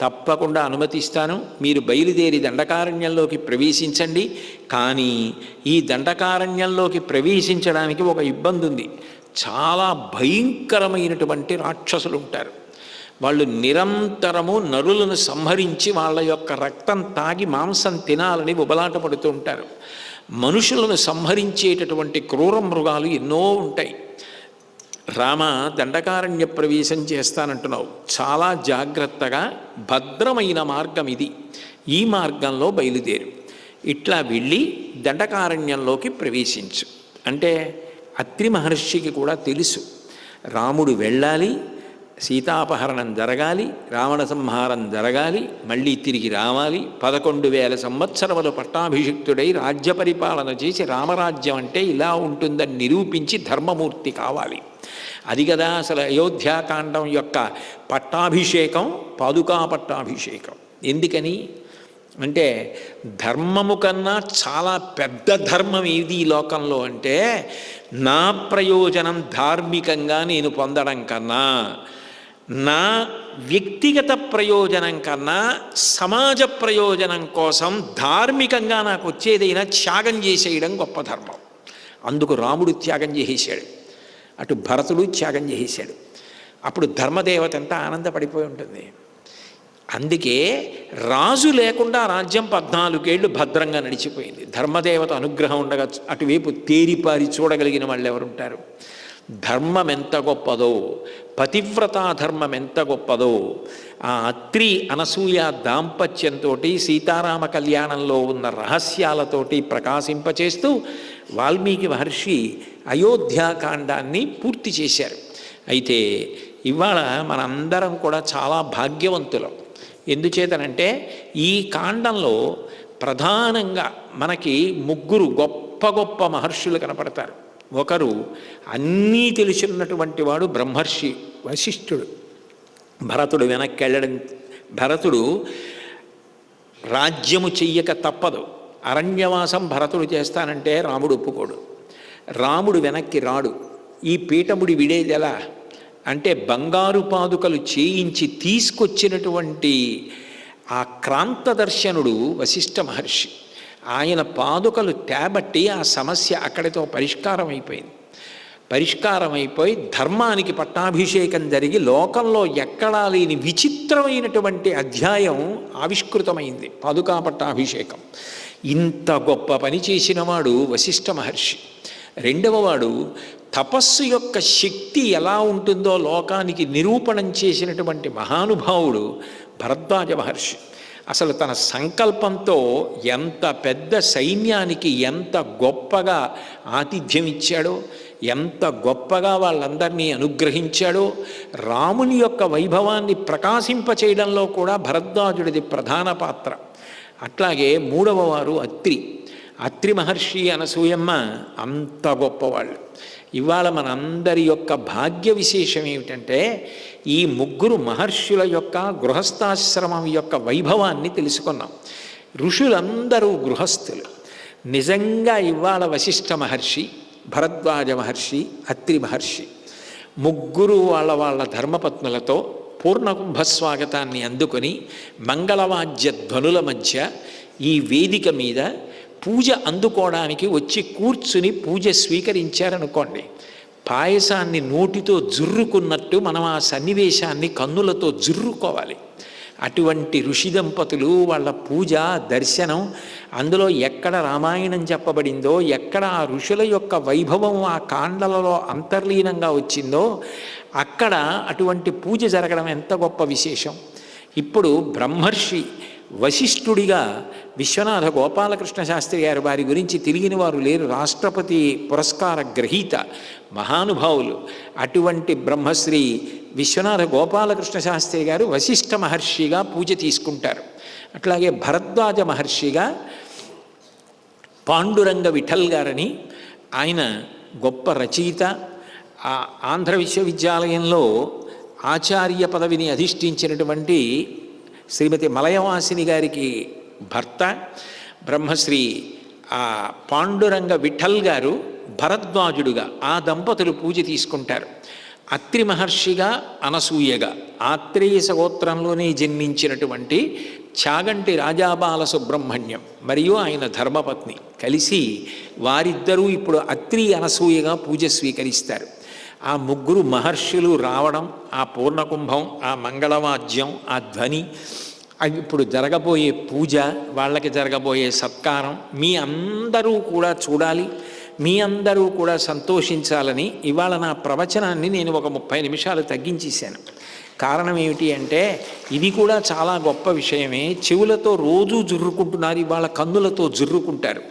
తప్పకుండా అనుమతిస్తాను, మీరు బయలుదేరి దండకారణ్యంలోకి ప్రవేశించండి. కానీ ఈ దండకారణ్యంలోకి ప్రవేశించడానికి ఒక ఇబ్బంది ఉంది. చాలా భయంకరమైనటువంటి రాక్షసులు ఉంటారు. వాళ్ళు నిరంతరము నరులను సంహరించి వాళ్ళ యొక్క రక్తం తాగి మాంసం తినాలని ఉబలాట పడుతూ ఉంటారు. మనుషులను సంహరించేటటువంటి క్రూర మృగాలు ఎన్నో ఉంటాయి. రామ, దండకారణ్య ప్రవేశం చేస్తానంటున్నావు, చాలా జాగ్రత్తగా భద్రమైన మార్గం ఇది, ఈ మార్గంలో బయలుదేరు, ఇట్లా వెళ్ళి దండకారణ్యంలోకి ప్రవేశించు అంటే అత్రి మహర్షికి కూడా తెలుసు రాముడు వెళ్ళాలి, సీతాపహరణం జరగాలి, రావణ సంహారం జరగాలి, మళ్ళీ తిరిగి రావాలి, 11,000 సంవత్సరములు పట్టాభిషిక్తుడై రాజ్య పరిపాలన చేసి రామరాజ్యం అంటే ఇలా ఉంటుందని నిరూపించి ధర్మమూర్తి కావాలి. అది కదా అసలు అయోధ్యాకాండం యొక్క పట్టాభిషేకం, పాదుకా పట్టాభిషేకం. ఎందుకని అంటే ధర్మము కన్నా చాలా పెద్ద ధర్మం ఏది ఈ లోకంలో అంటే, నా ప్రయోజనం ధార్మికంగా నేను పొందడం కన్నా, నా వ్యక్తిగత ప్రయోజనం కన్నా సమాజ ప్రయోజనం కోసం ధార్మికంగా నాకు వచ్చేదైనా త్యాగం చేసేయడం గొప్ప ధర్మం. అందుకు రాముడు త్యాగం చేసేసాడు, అటు భరతుడు త్యాగం చేసేసాడు. అప్పుడు ధర్మదేవత ఎంత ఆనందపడిపోయి ఉంటుంది. అందుకే రాజు లేకుండా రాజ్యం 14 ఏళ్ళు భద్రంగా నడిచిపోయింది. ధర్మదేవత అనుగ్రహం ఉండగా అటువైపు తేరిపారి చూడగలిగిన వాళ్ళు ఎవరుంటారు? ధర్మం ఎంత గొప్పదో, పతివ్రతా ధర్మం ఎంత గొప్పదో, ఆ అత్రి అనసూయ దాంపత్యంతో సీతారామ కళ్యాణంలో ఉన్న రహస్యాలతోటి ప్రకాశింపచేస్తూ వాల్మీకి మహర్షి అయోధ్యాకాండాన్ని పూర్తి చేశారు. అయితే ఇవాళ మనందరం కూడా చాలా భాగ్యవంతులం. ఎందుచేతనంటే ఈ కాండంలో ప్రధానంగా మనకి 3 గొప్ప గొప్ప మహర్షులు కనపడతారు. ఒకరు అన్నీ తెలిసినటువంటి వాడు బ్రహ్మర్షి వశిష్ఠుడు. భరతుడు వెనక్కి వెళ్ళడం, భరతుడు రాజ్యము చెయ్యక తప్పదు. అరణ్యవాసం భరతుడు చేస్తానంటే రాముడు ఒప్పుకోడు. రాముడు వెనక్కి రాడు. ఈ పీఠముడి విడేది ఎలా అంటే, బంగారు పాదుకలు చేయించి తీసుకొచ్చినటువంటి ఆ క్రాంతదర్శనుడు వశిష్ఠ మహర్షి. ఆయన పాదుకలు తేబట్టి ఆ సమస్య అక్కడితో పరిష్కారం అయిపోయింది. పరిష్కారం అయిపోయి ధర్మానికి పట్టాభిషేకం జరిగి లోకంలో ఎక్కడా లేని విచిత్రమైనటువంటి అధ్యాయం ఆవిష్కృతమైంది, పాదుకా పట్టాభిషేకం. ఇంత గొప్ప పని చేసినవాడు వశిష్ఠ మహర్షి. రెండవవాడు తపస్సు యొక్క శక్తి ఎలా ఉంటుందో లోకానికి నిరూపణం చేసినటువంటి మహానుభావుడు భరద్వాజ మహర్షి. అసలు తన సంకల్పంతో ఎంత పెద్ద సైన్యానికి ఎంత గొప్పగా ఆతిథ్యం ఇచ్చాడో, ఎంత గొప్పగా వాళ్ళందరినీ అనుగ్రహించాడో, రాముని యొక్క వైభవాన్ని ప్రకాశింపచేయడంలో కూడా భరద్వాజుడిది ప్రధాన పాత్ర. అట్లాగే మూడవ వారు అత్రి. అత్రి మహర్షి అనసూయమ్మ అంత గొప్పవాళ్ళు. ఇవాళ మనందరి యొక్క భాగ్య విశేషం ఏమిటంటే, ఈ 3 మహర్షుల యొక్క గృహస్థాశ్రమం యొక్క వైభవాన్ని తెలుసుకున్నాం. ఋషులందరూ గృహస్థులు. నిజంగా ఇవాళ వశిష్ఠ మహర్షి, భరద్వాజ మహర్షి, అత్రి మహర్షి 3 వాళ్ళ ధర్మపత్నులతో పూర్ణకుంభస్వాగతాన్ని అందుకొని మంగళవాద్య ధ్వనుల మధ్య ఈ వేదిక మీద పూజ అందుకోవడానికి వచ్చి కూర్చుని పూజ స్వీకరించారనుకోండి, పాయసాన్ని నోటితో జుర్రుకున్నట్టు మనం ఆ సన్నివేశాన్ని కన్నులతో జుర్రుకోవాలి. అటువంటి ఋషి దంపతులు వాళ్ళ పూజ దర్శనం, అందులో ఎక్కడ రామాయణం చెప్పబడిందో, ఎక్కడ ఆ ఋషుల యొక్క వైభవం ఆ కాండలలో అంతర్లీనంగా వచ్చిందో అక్కడ అటువంటి పూజ జరగడం ఎంత గొప్ప విశేషం. ఇప్పుడు బ్రహ్మర్షి వశిష్ఠుడిగా విశ్వనాథ గోపాలకృష్ణ శాస్త్రి గారు, వారి గురించి తెలియని వారు లేరు, రాష్ట్రపతి పురస్కార గ్రహీత మహానుభావులు. అటువంటి బ్రహ్మశ్రీ విశ్వనాథ గోపాలకృష్ణ శాస్త్రి గారు వశిష్ఠ మహర్షిగా పూజ తీసుకుంటారు. అట్లాగే భరద్వాజ మహర్షిగా పాండురంగ విఠల్ గారని, ఆయన గొప్ప రచయిత. ఆంధ్ర విశ్వవిద్యాలయంలో ఆచార్య పదవిని అధిష్ఠించినటువంటి శ్రీమతి మలయవాసిని గారికి భర్త బ్రహ్మశ్రీ పాండురంగ విఠల్ గారు భరద్వాజుడుగా ఆ దంపతులు పూజ తీసుకుంటారు. అత్రి మహర్షిగా అనసూయగా ఆత్రేయ సగోత్రంలోనే జన్మించినటువంటి చాగంటి రాజాబాల సుబ్రహ్మణ్యం మరియు ఆయన ధర్మపత్ని కలిసి వారిద్దరూ ఇప్పుడు అత్రి అనసూయగా పూజ స్వీకరిస్తారు. ఆ 3 మహర్షులు రావడం, ఆ పూర్ణకుంభం, ఆ మంగళవాద్యం, ఆ ధ్వని, ఇప్పుడు జరగబోయే పూజ, వాళ్ళకి జరగబోయే సత్కారం మీ అందరూ కూడా చూడాలి, మీ అందరూ కూడా సంతోషించాలని ఇవాళ నా ప్రవచనాన్ని నేను ఒక 30 నిమిషాలు తగ్గించేశాను. కారణం ఏమిటి అంటే ఇది కూడా చాలా గొప్ప విషయమే. చెవులతో రోజూ జుర్రుకుంటున్నారు, ఇవాళ కన్నులతో జుర్రుకుంటారు.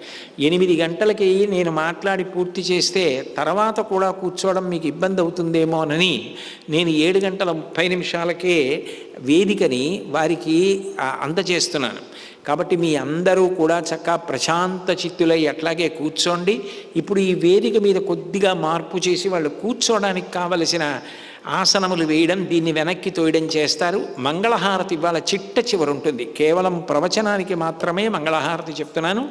8 గంటలకి నేను మాట్లాడి పూర్తి చేస్తే తర్వాత కూడా కూర్చోవడం మీకు ఇబ్బంది అవుతుందేమోనని నేను 7 గంటల 30 నిమిషాలకే వేదికని వారికి అందజేస్తున్నాను. కాబట్టి మీ అందరూ కూడా చక్కగా ప్రశాంత చిత్తులై అట్లాగే కూర్చోండి. ఇప్పుడు ఈ వేదిక మీద కొద్దిగా మార్పు చేసి వాళ్ళు కూర్చోవడానికి కావలసిన ఆసనములు వేయడం, దీన్ని వెనక్కి తోయడం చేస్తారు. మంగళహారతి ఇవాళ చిట్ట చివరి ఉంటుంది, కేవలం ప్రవచనానికి మాత్రమే మంగళహారతి చెప్తున్నాను.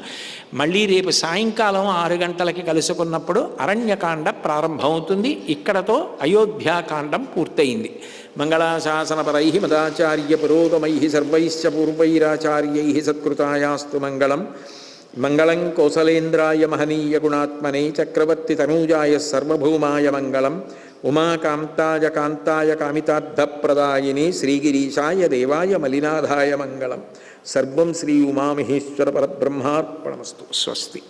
మళ్ళీ రేపు సాయంకాలం 6 గంటలకి కలుసుకున్నప్పుడు అరణ్యకాండ ప్రారంభమవుతుంది. ఇక్కడతో అయోధ్యాకాండం పూర్తయింది. మంగళాశాసనపరై మదాచార్య పురోగమై సర్వైశ్చ పూర్వైరాచార్యై సత్కృతాయాస్తు మంగళం. మంగళం కౌసలేంద్రాయ మహనీయ గుణాత్మనే చక్రవర్తి తనూజాయ సర్వభౌమాయ మంగళం. ఉమాకాంతాయ కాంతాయ కామితార్థప్రదాయిని శ్రీగిరీశాయ దేవాయ మలినాథాయ మంగళం. సర్వం శ్రీ ఉమామహేశ్వర పరబ్రహ్మార్పణమస్తు. స్వస్తి.